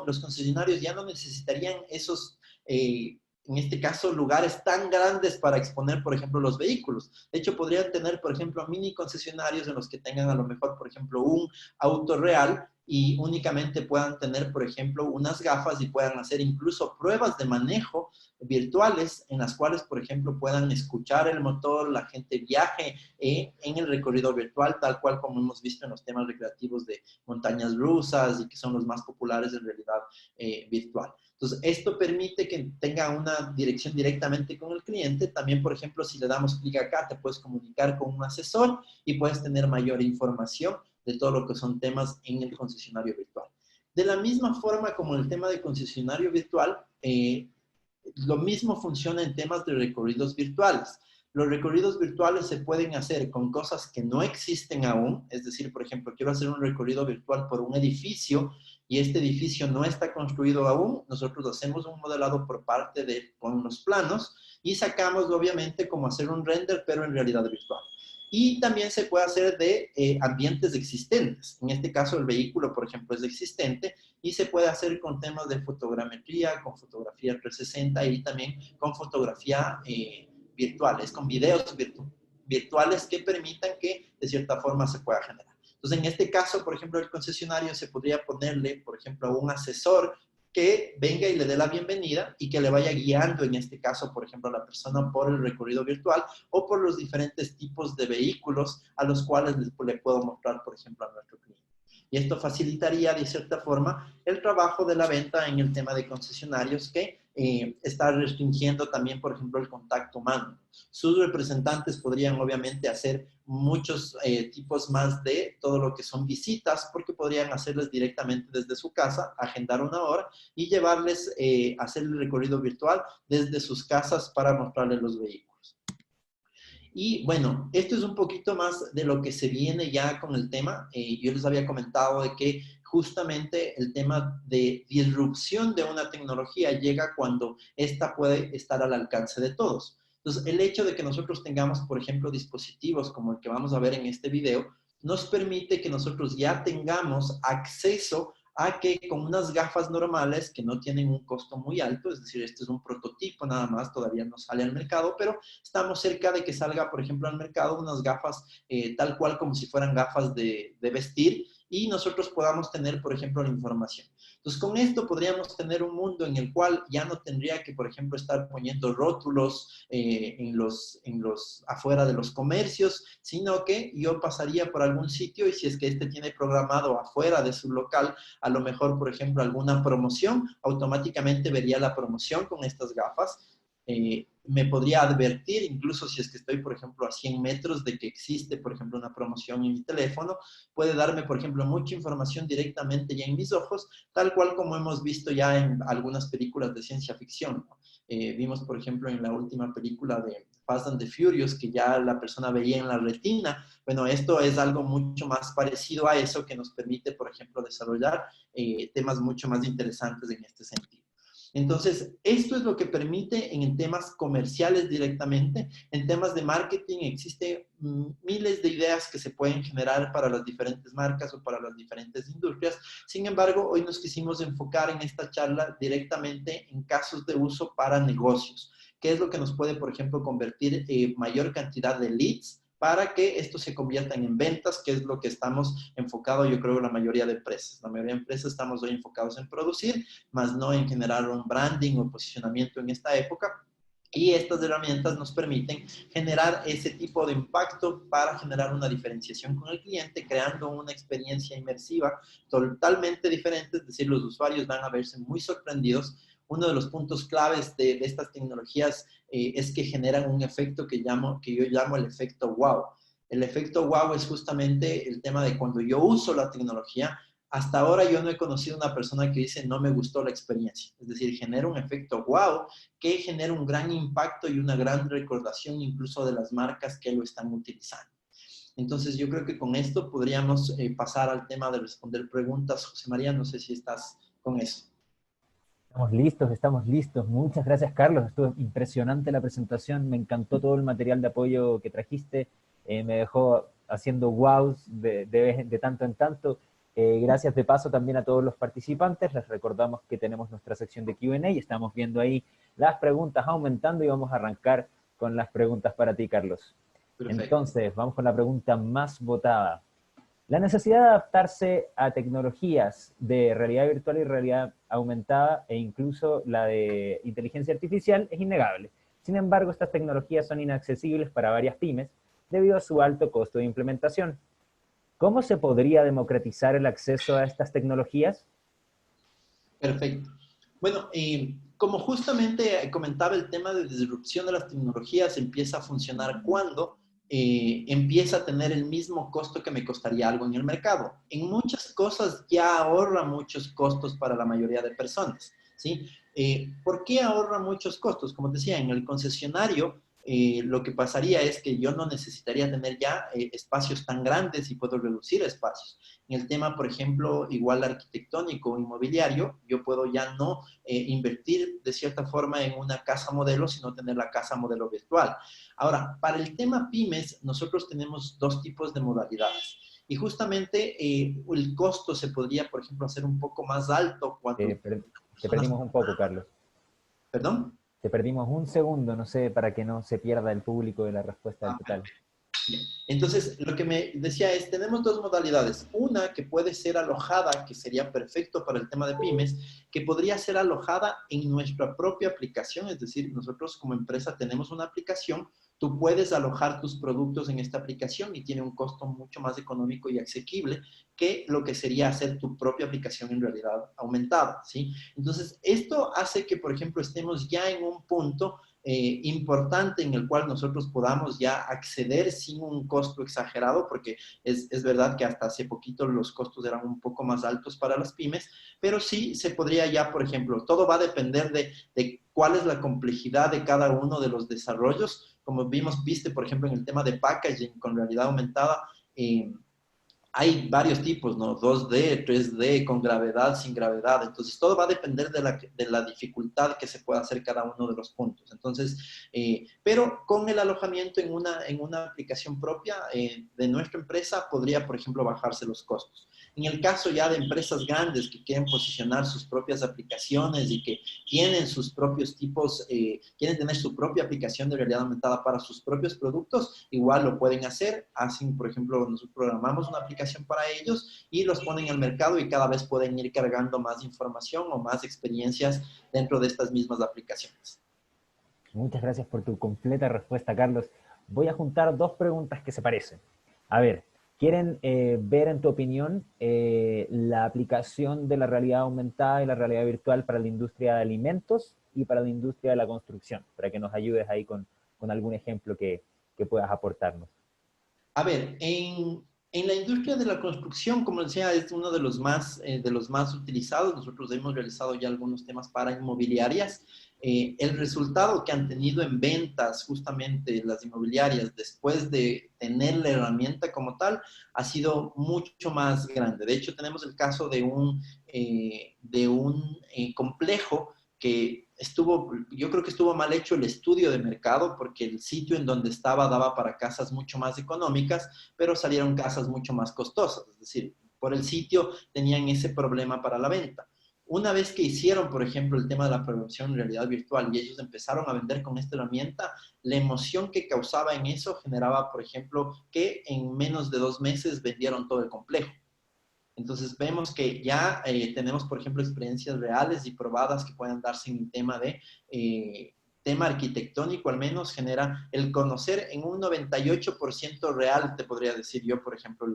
los concesionarios ya no necesitarían esos, en este caso, lugares tan grandes para exponer, por ejemplo, los vehículos. De hecho, podrían tener, por ejemplo, mini concesionarios en los que tengan a lo mejor, por ejemplo, un auto real y únicamente puedan tener, por ejemplo, unas gafas y puedan hacer incluso pruebas de manejo virtuales en las cuales, por ejemplo, puedan escuchar el motor, la gente viaje en el recorrido virtual, tal cual como hemos visto en los temas recreativos de montañas rusas y que son los más populares en realidad virtual. Entonces, esto permite que tenga una dirección directamente con el cliente. También, por ejemplo, si le damos clic acá, te puedes comunicar con un asesor y puedes tener mayor información de todo lo que son temas en el concesionario virtual. De la misma forma como el tema de concesionario virtual, lo mismo funciona en temas de recorridos virtuales. Los recorridos virtuales se pueden hacer con cosas que no existen aún, es decir, por ejemplo, quiero hacer un recorrido virtual por un edificio y este edificio no está construido aún, nosotros hacemos un modelado por parte de con los planos y sacamos obviamente como hacer un render, pero en realidad virtual. Y también se puede hacer de ambientes existentes. En este caso, el vehículo, por ejemplo, es existente y se puede hacer con temas de fotogrametría, con fotografía 360 y también con fotografía virtuales, con videos virtuales que permitan que de cierta forma se pueda generar. Entonces, en este caso, por ejemplo, el concesionario se podría ponerle, por ejemplo, un asesor que venga y le dé la bienvenida y que le vaya guiando, en este caso, por ejemplo, a la persona por el recorrido virtual o por los diferentes tipos de vehículos a los cuales le puedo mostrar, por ejemplo, a nuestro cliente. Y esto facilitaría, de cierta forma, el trabajo de la venta en el tema de concesionarios que está restringiendo también, por ejemplo, el contacto humano. Sus representantes podrían, obviamente, hacer muchos tipos más de todo lo que son visitas, porque podrían hacerles directamente desde su casa, agendar una hora y llevarles a hacer el recorrido virtual desde sus casas para mostrarles los vehículos. Y bueno, esto es un poquito más de lo que se viene ya con el tema. Yo les había comentado de que justamente el tema de disrupción de una tecnología llega cuando esta puede estar al alcance de todos. Entonces, el hecho de que nosotros tengamos, por ejemplo, dispositivos como el que vamos a ver en este video, nos permite que nosotros ya tengamos acceso a que con unas gafas normales que no tienen un costo muy alto, es decir, este es un prototipo nada más, todavía no sale al mercado, pero estamos cerca de que salga, por ejemplo, al mercado unas gafas tal cual como si fueran gafas de vestir y nosotros podamos tener, por ejemplo, la información. Entonces, con esto podríamos tener un mundo en el cual ya no tendría que, por ejemplo, estar poniendo rótulos afuera de los comercios, sino que yo pasaría por algún sitio y si es que este tiene programado afuera de su local, a lo mejor, por ejemplo, alguna promoción, automáticamente vería la promoción con estas gafas. Me podría advertir, incluso si es que estoy, por ejemplo, a 100 metros de que existe, por ejemplo, una promoción en mi teléfono, puede darme, por ejemplo, mucha información directamente ya en mis ojos, tal cual como hemos visto ya en algunas películas de ciencia ficción, ¿no? Vimos, por ejemplo, en la última película de Fast and the Furious, que ya la persona veía en la retina. Bueno, esto es algo mucho más parecido a eso que nos permite, por ejemplo, desarrollar temas mucho más interesantes en este sentido. Entonces, esto es lo que permite en temas comerciales directamente. En temas de marketing existen miles de ideas que se pueden generar para las diferentes marcas o para las diferentes industrias. Sin embargo, hoy nos quisimos enfocar en esta charla directamente en casos de uso para negocios. ¿Qué es lo que nos puede, por ejemplo, convertir mayor cantidad de leads para que esto se convierta en ventas, que es lo que estamos enfocados, yo creo, la mayoría de empresas. La mayoría de empresas estamos hoy enfocados en producir, más no en generar un branding o posicionamiento en esta época. Y estas herramientas nos permiten generar ese tipo de impacto para generar una diferenciación con el cliente, creando una experiencia inmersiva totalmente diferente, es decir, los usuarios van a verse muy sorprendidos. Uno de los puntos claves de estas tecnologías es que generan un efecto que yo llamo el efecto wow. El efecto wow es justamente el tema de cuando yo uso la tecnología. Hasta ahora yo no he conocido una persona que dice no me gustó la experiencia. Es decir, genera un efecto wow que genera un gran impacto y una gran recordación incluso de las marcas que lo están utilizando. Entonces yo creo que con esto podríamos pasar al tema de responder preguntas. José María, no sé si estás con eso. Estamos listos, estamos listos. Muchas gracias, Carlos. Estuvo impresionante la presentación. Me encantó todo el material de apoyo que trajiste. Me dejó haciendo wows de tanto en tanto. Gracias de paso también a todos los participantes. Les recordamos que tenemos nuestra sección de Q&A y estamos viendo ahí las preguntas aumentando y vamos a arrancar con las preguntas para ti, Carlos. Perfecto. Entonces, vamos con la pregunta más votada. La necesidad de adaptarse a tecnologías de realidad virtual y realidad aumentada e incluso la de inteligencia artificial es innegable. Sin embargo, estas tecnologías son inaccesibles para varias pymes debido a su alto costo de implementación. ¿Cómo se podría democratizar el acceso a estas tecnologías? Perfecto. Bueno, como justamente comentaba, el tema de disrupción de las tecnologías empieza a funcionar cuando empieza a tener el mismo costo que me costaría algo en el mercado. En muchas cosas ya ahorra muchos costos para la mayoría de personas, ¿sí? ¿Por qué ahorra muchos costos? Como decía, en el concesionario lo que pasaría es que yo no necesitaría tener ya espacios tan grandes y puedo reducir espacios. En el tema, por ejemplo, igual arquitectónico o inmobiliario, yo puedo ya no invertir de cierta forma en una casa modelo, sino tener la casa modelo virtual. Ahora, para el tema pymes, nosotros tenemos dos tipos de modalidades. Y justamente el costo se podría, por ejemplo, hacer un poco más alto cuando Te personas... perdimos un poco, Carlos. ¿Perdón? Te perdimos un segundo, no sé, para que no se pierda el público de la respuesta del Ah, total. entonces, lo que me decía es, tenemos dos modalidades. Una que puede ser alojada, que sería perfecto para el tema de pymes, que podría ser alojada en nuestra propia aplicación. Es decir, nosotros como empresa tenemos una aplicación, tú puedes alojar tus productos en esta aplicación y tiene un costo mucho más económico y asequible que lo que sería hacer tu propia aplicación en realidad aumentada, ¿sí? Entonces, esto hace que, por ejemplo, estemos ya en un punto importante en el cual nosotros podamos ya acceder sin un costo exagerado, porque es verdad que hasta hace poquito los costos eran un poco más altos para las pymes, pero sí se podría ya, por ejemplo, todo va a depender de cuál es la complejidad de cada uno de los desarrollos. Como viste, por ejemplo, en el tema de packaging con realidad aumentada, hay varios tipos, ¿no? 2D, 3D, con gravedad, sin gravedad. Entonces, todo va a depender de la dificultad que se pueda hacer cada uno de los puntos. Entonces, pero con el alojamiento en una aplicación propia de nuestra empresa, podría, por ejemplo, bajarse los costos. En el caso ya de empresas grandes que quieren posicionar sus propias aplicaciones y que tienen sus propios tipos, quieren tener su propia aplicación de realidad aumentada para sus propios productos, igual lo pueden hacer. Hacen, por ejemplo, nosotros programamos una aplicación para ellos y los ponen al mercado y cada vez pueden ir cargando más información o más experiencias dentro de estas mismas aplicaciones. Muchas gracias por tu completa respuesta, Carlos. Voy a juntar dos preguntas que se parecen. A ver, ¿quieren ver en tu opinión la aplicación de la realidad aumentada y la realidad virtual para la industria de alimentos y para la industria de la construcción? Para que nos ayudes ahí con algún ejemplo que puedas aportarnos. A ver, en la industria de la construcción, como decía, es uno de los más utilizados. Nosotros hemos realizado ya algunos temas para inmobiliarias. El resultado que han tenido en ventas justamente las inmobiliarias después de tener la herramienta como tal ha sido mucho más grande. De hecho, tenemos el caso de un complejo que estuvo, yo creo que estuvo mal hecho el estudio de mercado porque el sitio en donde estaba daba para casas mucho más económicas, pero salieron casas mucho más costosas. Es decir, por el sitio tenían ese problema para la venta. Una vez que hicieron, por ejemplo, el tema de la producción en realidad virtual y ellos empezaron a vender con esta herramienta, la emoción que causaba en eso generaba, por ejemplo, que en menos de 2 meses vendieron todo el complejo. Entonces vemos que ya tenemos, por ejemplo, experiencias reales y probadas que pueden darse en el tema arquitectónico, al menos genera el conocer en un 98% real, te podría decir yo, por ejemplo,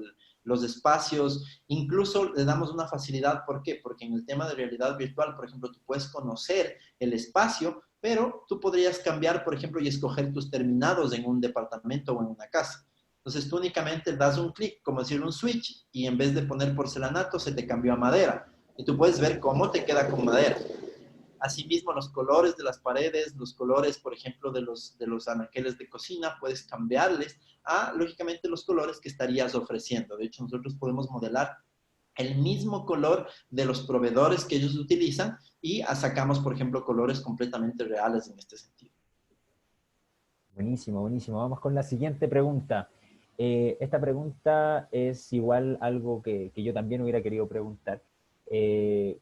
los espacios, incluso le damos una facilidad, ¿por qué? Porque en el tema de realidad virtual, por ejemplo, tú puedes conocer el espacio, pero tú podrías cambiar, por ejemplo, y escoger tus terminados en un departamento o en una casa. Entonces tú únicamente das un clic, como decir un switch, y en vez de poner porcelanato se te cambió a madera. Y tú puedes ver cómo te queda con madera. Asimismo, los colores de las paredes, los colores, por ejemplo, de los anaqueles de cocina, puedes cambiarles a, lógicamente, los colores que estarías ofreciendo. De hecho, nosotros podemos modelar el mismo color de los proveedores que ellos utilizan y sacamos, por ejemplo, colores completamente reales en este sentido. Buenísimo, buenísimo. Vamos con la siguiente pregunta. Esta pregunta es igual algo que yo también hubiera querido preguntar. Eh,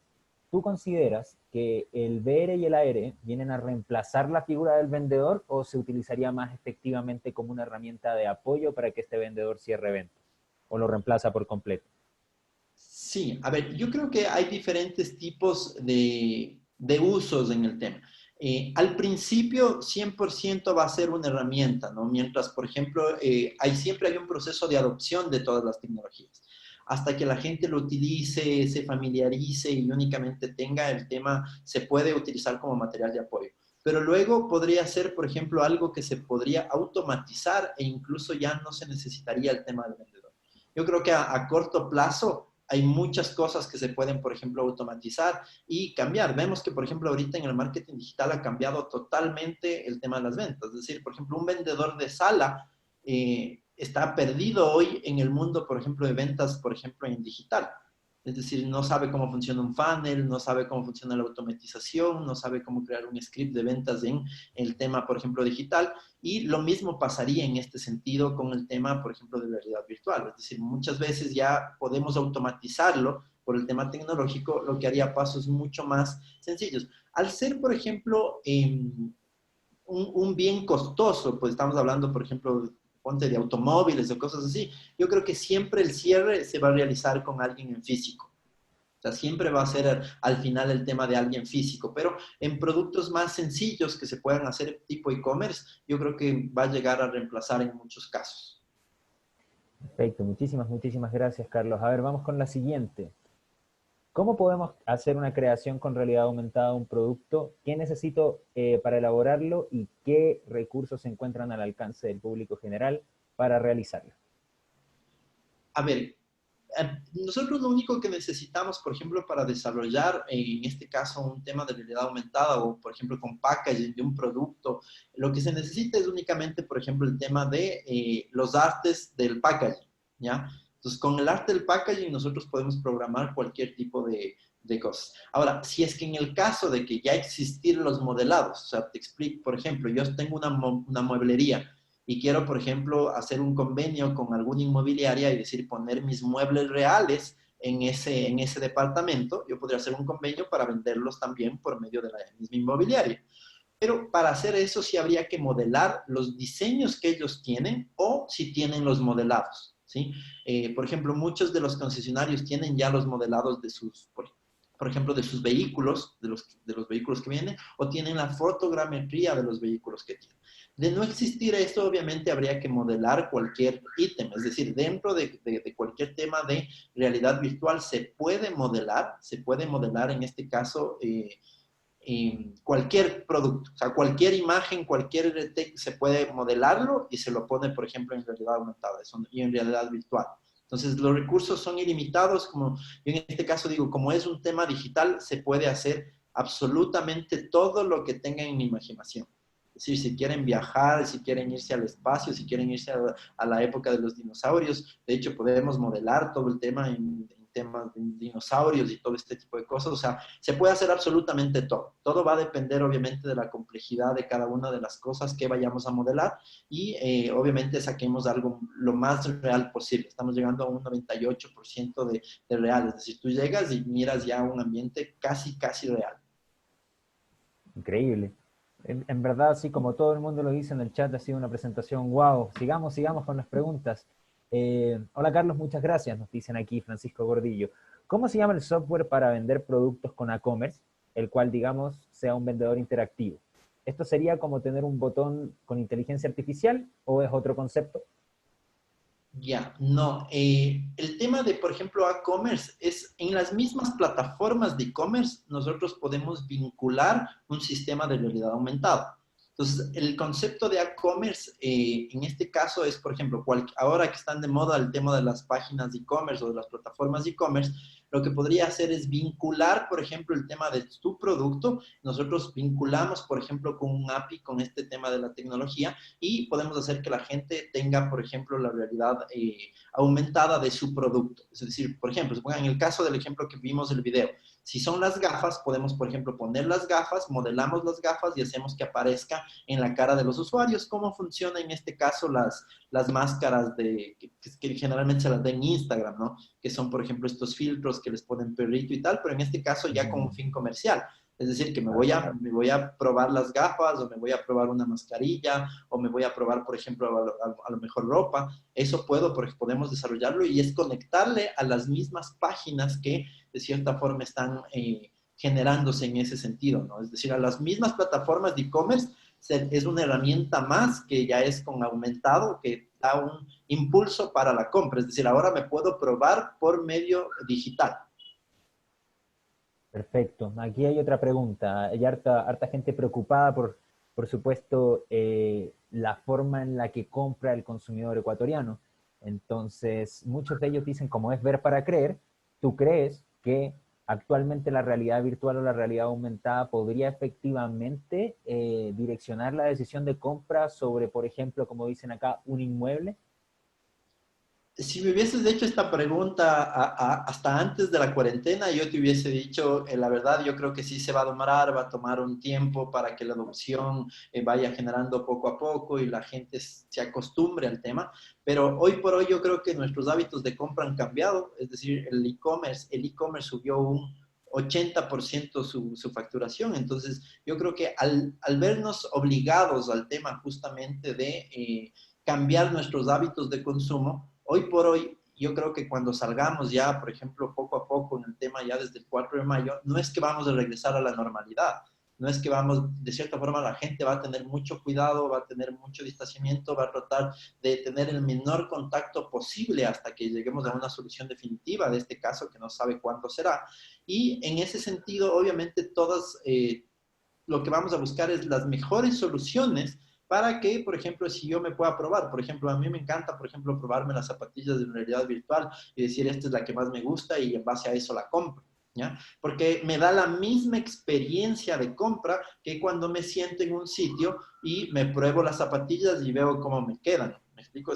¿Tú consideras que el VR y el AR vienen a reemplazar la figura del vendedor o se utilizaría más efectivamente como una herramienta de apoyo para que este vendedor cierre ventas? o lo reemplaza por completo? Sí, a ver, yo creo que hay diferentes tipos de usos en el tema. Al principio, 100% va a ser una herramienta, ¿no? Mientras, por ejemplo, siempre hay un proceso de adopción de todas las tecnologías. Hasta que la gente lo utilice, se familiarice y únicamente tenga el tema, se puede utilizar como material de apoyo. Pero luego podría ser, por ejemplo, algo que se podría automatizar e incluso ya no se necesitaría el tema del vendedor. Yo creo que a corto plazo hay muchas cosas que se pueden, por ejemplo, automatizar y cambiar. Vemos que, por ejemplo, ahorita en el marketing digital ha cambiado totalmente el tema de las ventas. Es decir, por ejemplo, un vendedor de sala está perdido hoy en el mundo, por ejemplo, de ventas, por ejemplo, en digital. Es decir, no sabe cómo funciona un funnel, no sabe cómo funciona la automatización, no sabe cómo crear un script de ventas en el tema, por ejemplo, digital. Y lo mismo pasaría en este sentido con el tema, por ejemplo, de la realidad virtual. Es decir, muchas veces ya podemos automatizarlo por el tema tecnológico, lo que haría pasos mucho más sencillos. Al ser, por ejemplo, un bien costoso, pues estamos hablando, por ejemplo, ponte de automóviles o cosas así, yo creo que siempre el cierre se va a realizar con alguien en físico. O sea, siempre va a ser al final el tema de alguien físico, pero en productos más sencillos que se puedan hacer tipo e-commerce, yo creo que va a llegar a reemplazar en muchos casos. Perfecto, muchísimas gracias, Carlos. A ver, vamos con la siguiente. ¿Cómo podemos hacer una creación con realidad aumentada de un producto? ¿Qué necesito para elaborarlo y qué recursos se encuentran al alcance del público general para realizarlo? A ver, nosotros lo único que necesitamos, por ejemplo, para desarrollar, en este caso, un tema de realidad aumentada o, por ejemplo, con packaging de un producto, lo que se necesita es únicamente, por ejemplo, el tema de los artes del packaging, ¿ya? Entonces, con el arte del packaging nosotros podemos programar cualquier tipo de cosas. Ahora, si es que en el caso de que ya existieran los modelados, o sea, te explico, por ejemplo, yo tengo una mueblería, y quiero, por ejemplo, hacer un convenio con alguna inmobiliaria y decir, poner mis muebles reales en ese departamento, yo podría hacer un convenio para venderlos también por medio de la misma inmobiliaria. Pero para hacer eso sí habría que modelar los diseños que ellos tienen o si tienen los modelados, ¿sí? Por ejemplo, muchos de los concesionarios tienen ya los modelados de sus, por ejemplo, de sus vehículos, de los vehículos que vienen, o tienen la fotogrametría de los vehículos que tienen. De no existir esto, obviamente habría que modelar cualquier ítem, es decir, dentro de cualquier tema de realidad virtual se puede modelar en este caso cualquier producto, o sea, cualquier imagen, cualquier se puede modelarlo y se lo pone, por ejemplo, en realidad aumentada y en realidad virtual. Entonces, los recursos son ilimitados, como yo en este caso digo, como es un tema digital, se puede hacer absolutamente todo lo que tengan en imaginación. Es decir, si quieren viajar, si quieren irse al espacio, si quieren irse a la época de los dinosaurios, de hecho podemos modelar todo el tema en temas de dinosaurios y todo este tipo de cosas. O sea, se puede hacer absolutamente todo. Todo va a depender obviamente de la complejidad de cada una de las cosas que vayamos a modelar y obviamente saquemos algo lo más real posible. Estamos llegando a un 98% de real. Es decir, tú llegas y miras ya un ambiente casi real. Increíble. En verdad, sí, como todo el mundo lo dice en el chat, ha sido una presentación wow. Sigamos con las preguntas. Hola Carlos, muchas gracias, nos dicen aquí Francisco Gordillo. ¿Cómo se llama el software para vender productos con e-commerce, el cual, digamos, sea un vendedor interactivo? ¿Esto sería como tener un botón con inteligencia artificial o es otro concepto? Ya, no. El tema de, por ejemplo, e-commerce es en las mismas plataformas de e-commerce, nosotros podemos vincular un sistema de realidad aumentada. Entonces, el concepto de e-commerce en este caso es, por ejemplo, ahora que están de moda el tema de las páginas de e-commerce o de las plataformas de e-commerce, lo que podría hacer es vincular, por ejemplo, el tema de tu producto. Nosotros vinculamos, por ejemplo, con un API, con este tema de la tecnología, y podemos hacer que la gente tenga, por ejemplo, la realidad aumentada de su producto. Es decir, por ejemplo, en el caso del ejemplo que vimos en el video, si son las gafas, podemos, por ejemplo, poner las gafas, modelamos las gafas y hacemos que aparezca en la cara de los usuarios. ¿Cómo funciona en este caso las máscaras que generalmente se las da en Instagram, ¿no? Que son, por ejemplo, estos filtros que les ponen perrito y tal, pero en este caso ya con un fin comercial. Es decir, que me voy a probar las gafas, o me voy a probar una mascarilla, o me voy a probar, por ejemplo, a lo mejor ropa. Eso podemos desarrollarlo, y es conectarle a las mismas páginas que de cierta forma están generándose en ese sentido, ¿no? Es decir, a las mismas plataformas de e-commerce es una herramienta más que ya es con aumentado, que da un impulso para la compra. Es decir, ahora me puedo probar por medio digital. Perfecto. Aquí hay otra pregunta. Hay harta gente preocupada por supuesto, la forma en la que compra el consumidor ecuatoriano. Entonces, muchos de ellos dicen, como es ver para creer, ¿tú crees que actualmente la realidad virtual o la realidad aumentada podría efectivamente direccionar la decisión de compra sobre, por ejemplo, como dicen acá, un inmueble? Si me hubieses hecho esta pregunta hasta antes de la cuarentena, yo te hubiese dicho, la verdad, yo creo que sí se va a demorar, va a tomar un tiempo para que la adopción vaya generando poco a poco y la gente se acostumbre al tema, pero hoy por hoy yo creo que nuestros hábitos de compra han cambiado. Es decir, el e-commerce subió un 80% su facturación. Entonces, yo creo que al vernos obligados al tema justamente de cambiar nuestros hábitos de consumo, hoy por hoy, yo creo que cuando salgamos ya, por ejemplo, poco a poco en el tema ya desde el 4 de mayo, no es que vamos a regresar a la normalidad, no es que vamos, de cierta forma la gente va a tener mucho cuidado, va a tener mucho distanciamiento, va a tratar de tener el menor contacto posible hasta que lleguemos a una solución definitiva de este caso, que no sabe cuándo será. Y en ese sentido, obviamente, lo que vamos a buscar es las mejores soluciones para que, por ejemplo, si yo me pueda probar, por ejemplo, a mí me encanta, por ejemplo, probarme las zapatillas de realidad virtual y decir, esta es la que más me gusta, y en base a eso la compro, ¿ya? Porque me da la misma experiencia de compra que cuando me siento en un sitio y me pruebo las zapatillas y veo cómo me quedan. ¿Me explico?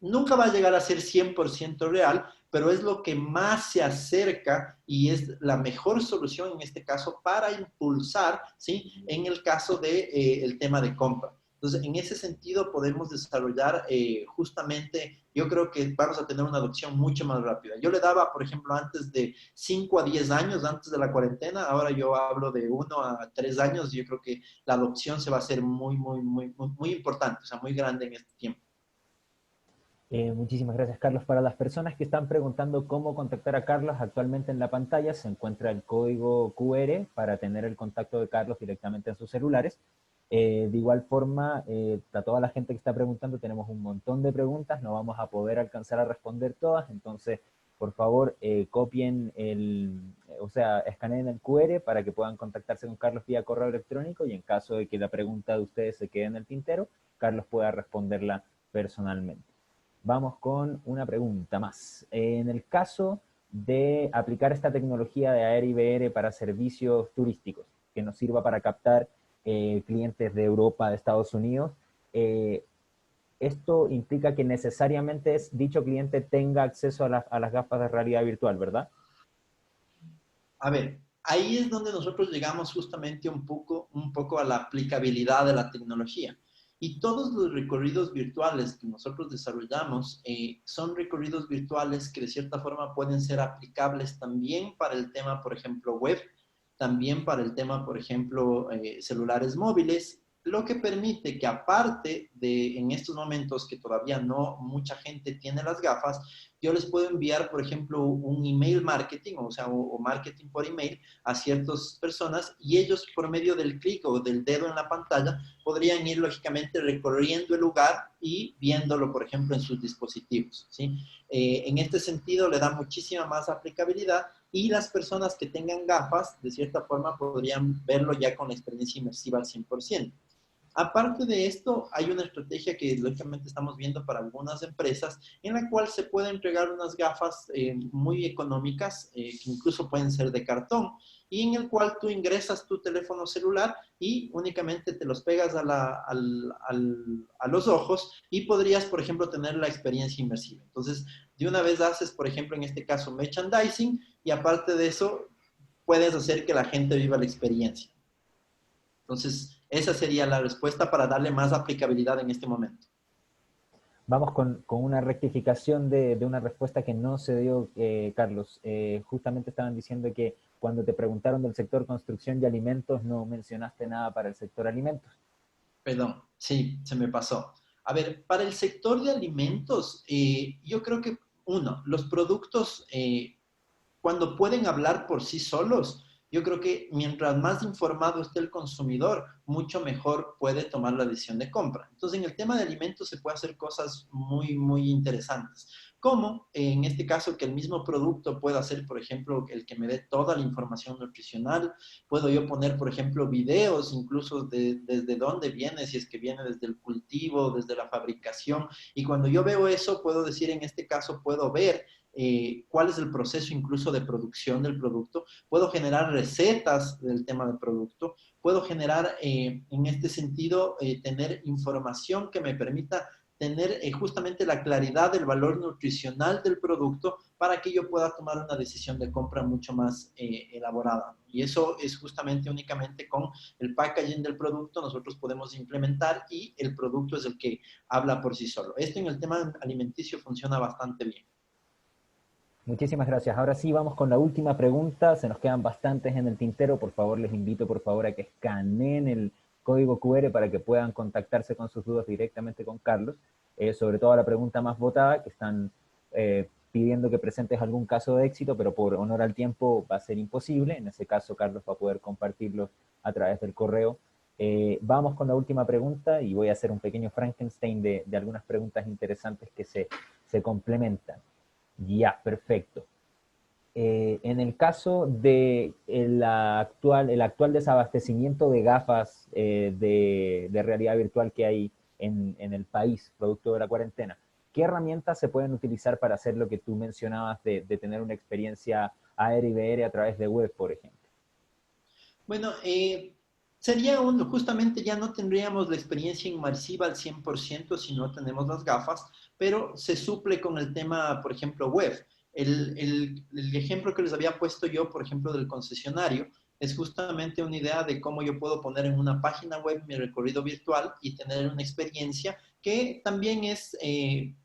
Nunca va a llegar a ser 100% real, pero es lo que más se acerca y es la mejor solución en este caso para impulsar, ¿sí? En el caso de, el tema de compra. Entonces, en ese sentido podemos desarrollar justamente, yo creo que vamos a tener una adopción mucho más rápida. Yo le daba, por ejemplo, antes de 5 a 10 años, antes de la cuarentena, ahora yo hablo de 1 a 3 años, y yo creo que la adopción se va a hacer muy importante, o sea, muy grande en este tiempo. Muchísimas gracias, Carlos. Para las personas que están preguntando cómo contactar a Carlos, actualmente en la pantalla se encuentra el código QR para tener el contacto de Carlos directamente en sus celulares. De igual forma, a toda la gente que está preguntando, tenemos un montón de preguntas, no vamos a poder alcanzar a responder todas, entonces, por favor, copien o sea, escaneen el QR para que puedan contactarse con Carlos vía correo electrónico, y en caso de que la pregunta de ustedes se quede en el tintero, Carlos pueda responderla personalmente. Vamos con una pregunta más. En el caso de aplicar esta tecnología de AR y VR para servicios turísticos, que nos sirva para captar clientes de Europa, de Estados Unidos, esto implica que necesariamente dicho cliente tenga acceso a las gafas de realidad virtual, ¿verdad? A ver, ahí es donde nosotros llegamos justamente un poco a la aplicabilidad de la tecnología. Y todos los recorridos virtuales que nosotros desarrollamos son recorridos virtuales que de cierta forma pueden ser aplicables también para el tema, por ejemplo, web, también para el tema, por ejemplo, celulares móviles, lo que permite que, aparte de en estos momentos que todavía no mucha gente tiene las gafas, yo les puedo enviar, por ejemplo, un email marketing, o sea, o marketing por email a ciertas personas, y ellos, por medio del clic o del dedo en la pantalla, podrían ir lógicamente recorriendo el lugar y viéndolo, por ejemplo, en sus dispositivos, ¿sí? En este sentido, le da muchísima más aplicabilidad, y las personas que tengan gafas, de cierta forma, podrían verlo ya con la experiencia inmersiva al 100%. Aparte de esto, hay una estrategia que lógicamente estamos viendo para algunas empresas, en la cual se puede entregar unas gafas muy económicas, que incluso pueden ser de cartón, y en el cual tú ingresas tu teléfono celular y únicamente te los pegas a los ojos, y podrías, por ejemplo, tener la experiencia inmersiva. Entonces, de una vez haces, por ejemplo, en este caso, merchandising, y aparte de eso, puedes hacer que la gente viva la experiencia. Entonces, esa sería la respuesta para darle más aplicabilidad en este momento. Vamos con una rectificación de una respuesta que no se dio, Carlos. Justamente estaban diciendo que cuando te preguntaron del sector construcción y alimentos no mencionaste nada para el sector alimentos. Perdón, sí, se me pasó. A ver, para el sector de alimentos, yo creo que, uno, los productos, cuando pueden hablar por sí solos, yo creo que mientras más informado esté el consumidor, mucho mejor puede tomar la decisión de compra. Entonces, en el tema de alimentos se puede hacer cosas muy, muy interesantes. Como en este caso que el mismo producto pueda ser, por ejemplo, el que me dé toda la información nutricional. Puedo yo poner, por ejemplo, videos incluso desde dónde viene, si es que viene desde el cultivo, desde la fabricación. Y cuando yo veo eso, puedo decir, en este caso, puedo ver cuál es el proceso incluso de producción del producto, puedo generar recetas del tema del producto, puedo generar en este sentido tener información que me permita tener justamente la claridad del valor nutricional del producto para que yo pueda tomar una decisión de compra mucho más elaborada. Y eso es justamente únicamente con el packaging del producto nosotros podemos implementar y el producto es el que habla por sí solo. Esto en el tema alimenticio funciona bastante bien. Muchísimas gracias. Ahora sí, vamos con la última pregunta. Se nos quedan bastantes en el tintero. Por favor, les invito por favor a que escaneen el código QR para que puedan contactarse con sus dudas directamente con Carlos. Sobre todo la pregunta más votada, que están pidiendo que presentes algún caso de éxito, pero por honor al tiempo va a ser imposible. En ese caso, Carlos va a poder compartirlo a través del correo. Vamos con la última pregunta y voy a hacer un pequeño Frankenstein de algunas preguntas interesantes que se complementan. Ya, perfecto. En el caso de el actual desabastecimiento de gafas de realidad virtual que hay en el país, producto de la cuarentena, ¿qué herramientas se pueden utilizar para hacer lo que tú mencionabas de tener una experiencia AR y VR a través de web, por ejemplo? Bueno, justamente ya no tendríamos la experiencia inmersiva al 100% si no tenemos las gafas, pero se suple con el tema, por ejemplo, web. El ejemplo que les había puesto yo, por ejemplo, del concesionario, es justamente una idea de cómo yo puedo poner en una página web mi recorrido virtual y tener una experiencia que también es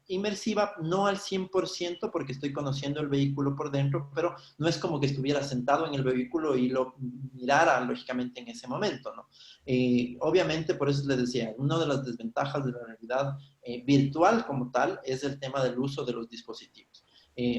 inmersiva, no al 100% porque estoy conociendo el vehículo por dentro, pero no es como que estuviera sentado en el vehículo y lo mirara lógicamente en ese momento, ¿no? Obviamente, por eso les decía, una de las desventajas de la realidad virtual como tal es el tema del uso de los dispositivos.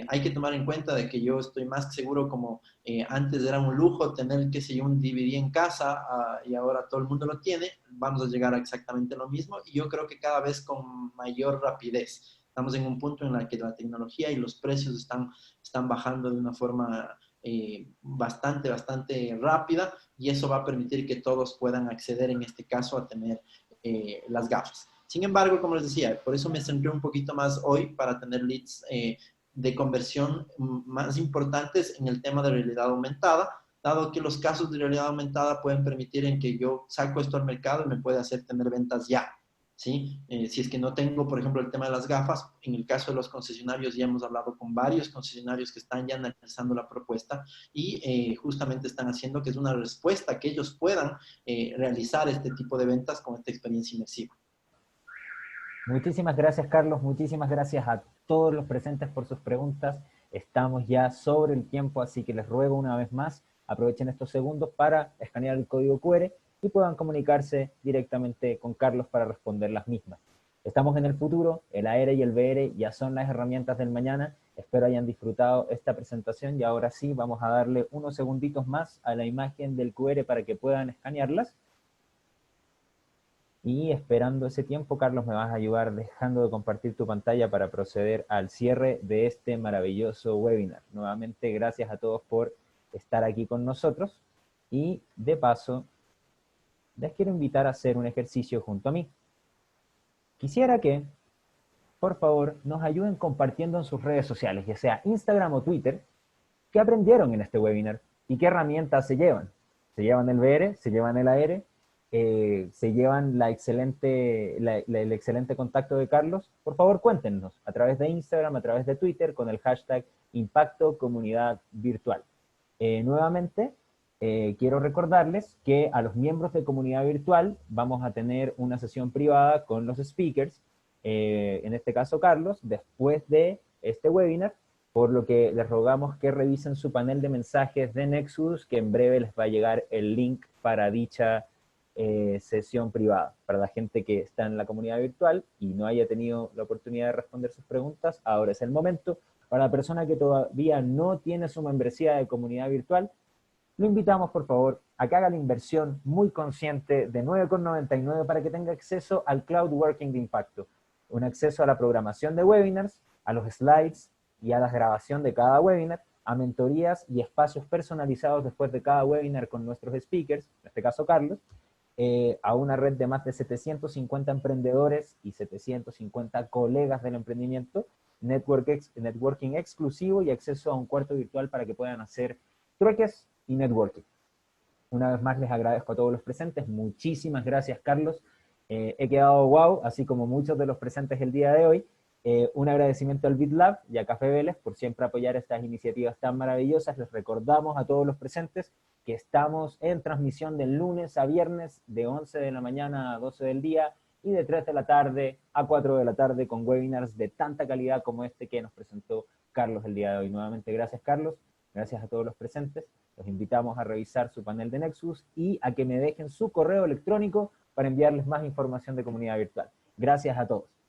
Hay que tomar en cuenta de que yo estoy más seguro como antes era un lujo tener, qué sé yo, un DVD en casa y ahora todo el mundo lo tiene, vamos a llegar a exactamente lo mismo y yo creo que cada vez con mayor rapidez. Estamos en un punto en el que la tecnología y los precios están bajando de una forma bastante rápida y eso va a permitir que todos puedan acceder en este caso a tener las gafas. Sin embargo, como les decía, por eso me centré un poquito más hoy para tener leads de conversión más importantes en el tema de realidad aumentada, dado que los casos de realidad aumentada pueden permitir en que yo saco esto al mercado y me puede hacer tener ventas ya. ¿Sí? Si es que no tengo, por ejemplo, el tema de las gafas, en el caso de los concesionarios ya hemos hablado con varios concesionarios que están ya analizando la propuesta y justamente están haciendo que es una respuesta que ellos puedan realizar este tipo de ventas con esta experiencia inmersiva. Muchísimas gracias, Carlos. Muchísimas gracias a todos los presentes por sus preguntas. Estamos ya sobre el tiempo, así que les ruego una vez más, aprovechen estos segundos para escanear el código QR y puedan comunicarse directamente con Carlos para responder las mismas. Estamos en el futuro, el AR y el VR ya son las herramientas del mañana. Espero hayan disfrutado esta presentación y ahora sí vamos a darle unos segunditos más a la imagen del QR para que puedan escanearlas. Y esperando ese tiempo, Carlos, me vas a ayudar dejando de compartir tu pantalla para proceder al cierre de este maravilloso webinar. Nuevamente, gracias a todos por estar aquí con nosotros. Y de paso, les quiero invitar a hacer un ejercicio junto a mí. Quisiera que, por favor, nos ayuden compartiendo en sus redes sociales, ya sea Instagram o Twitter, qué aprendieron en este webinar y qué herramientas se llevan. ¿Se llevan el VR? ¿Se llevan el AR? ¿Se llevan el excelente contacto de Carlos? Por favor, cuéntenos a través de Instagram, a través de Twitter, con el hashtag Impacto Comunidad Virtual. Nuevamente, quiero recordarles que a los miembros de Comunidad Virtual vamos a tener una sesión privada con los speakers en este caso Carlos, después de este webinar, por lo que les rogamos que revisen su panel de mensajes de Nexus, que en breve les va a llegar el link para dicha sesión privada. Para la gente que está en la comunidad virtual y no haya tenido la oportunidad de responder sus preguntas, ahora es el momento. Para la persona que todavía no tiene su membresía de comunidad virtual, lo invitamos, por favor, a que haga la inversión muy consciente de 9,99 para que tenga acceso al Cloud Working de Impacto. Un acceso a la programación de webinars, a los slides y a la grabación de cada webinar, a mentorías y espacios personalizados después de cada webinar con nuestros speakers, en este caso Carlos, a una red de más de 750 emprendedores y 750 colegas del emprendimiento, networking exclusivo y acceso a un cuarto virtual para que puedan hacer trueques y networking. Una vez más les agradezco a todos los presentes. Muchísimas gracias, Carlos. He quedado wow, así como muchos de los presentes el día de hoy. Un agradecimiento al BitLab y a Café Vélez por siempre apoyar estas iniciativas tan maravillosas. Les recordamos a todos los presentes que estamos en transmisión de lunes a viernes de 11 de la mañana a 12 del día y de 3 de la tarde a 4 de la tarde con webinars de tanta calidad como este que nos presentó Carlos el día de hoy. Nuevamente, gracias, Carlos. Gracias a todos los presentes. Los invitamos a revisar su panel de Nexus y a que me dejen su correo electrónico para enviarles más información de comunidad virtual. Gracias a todos.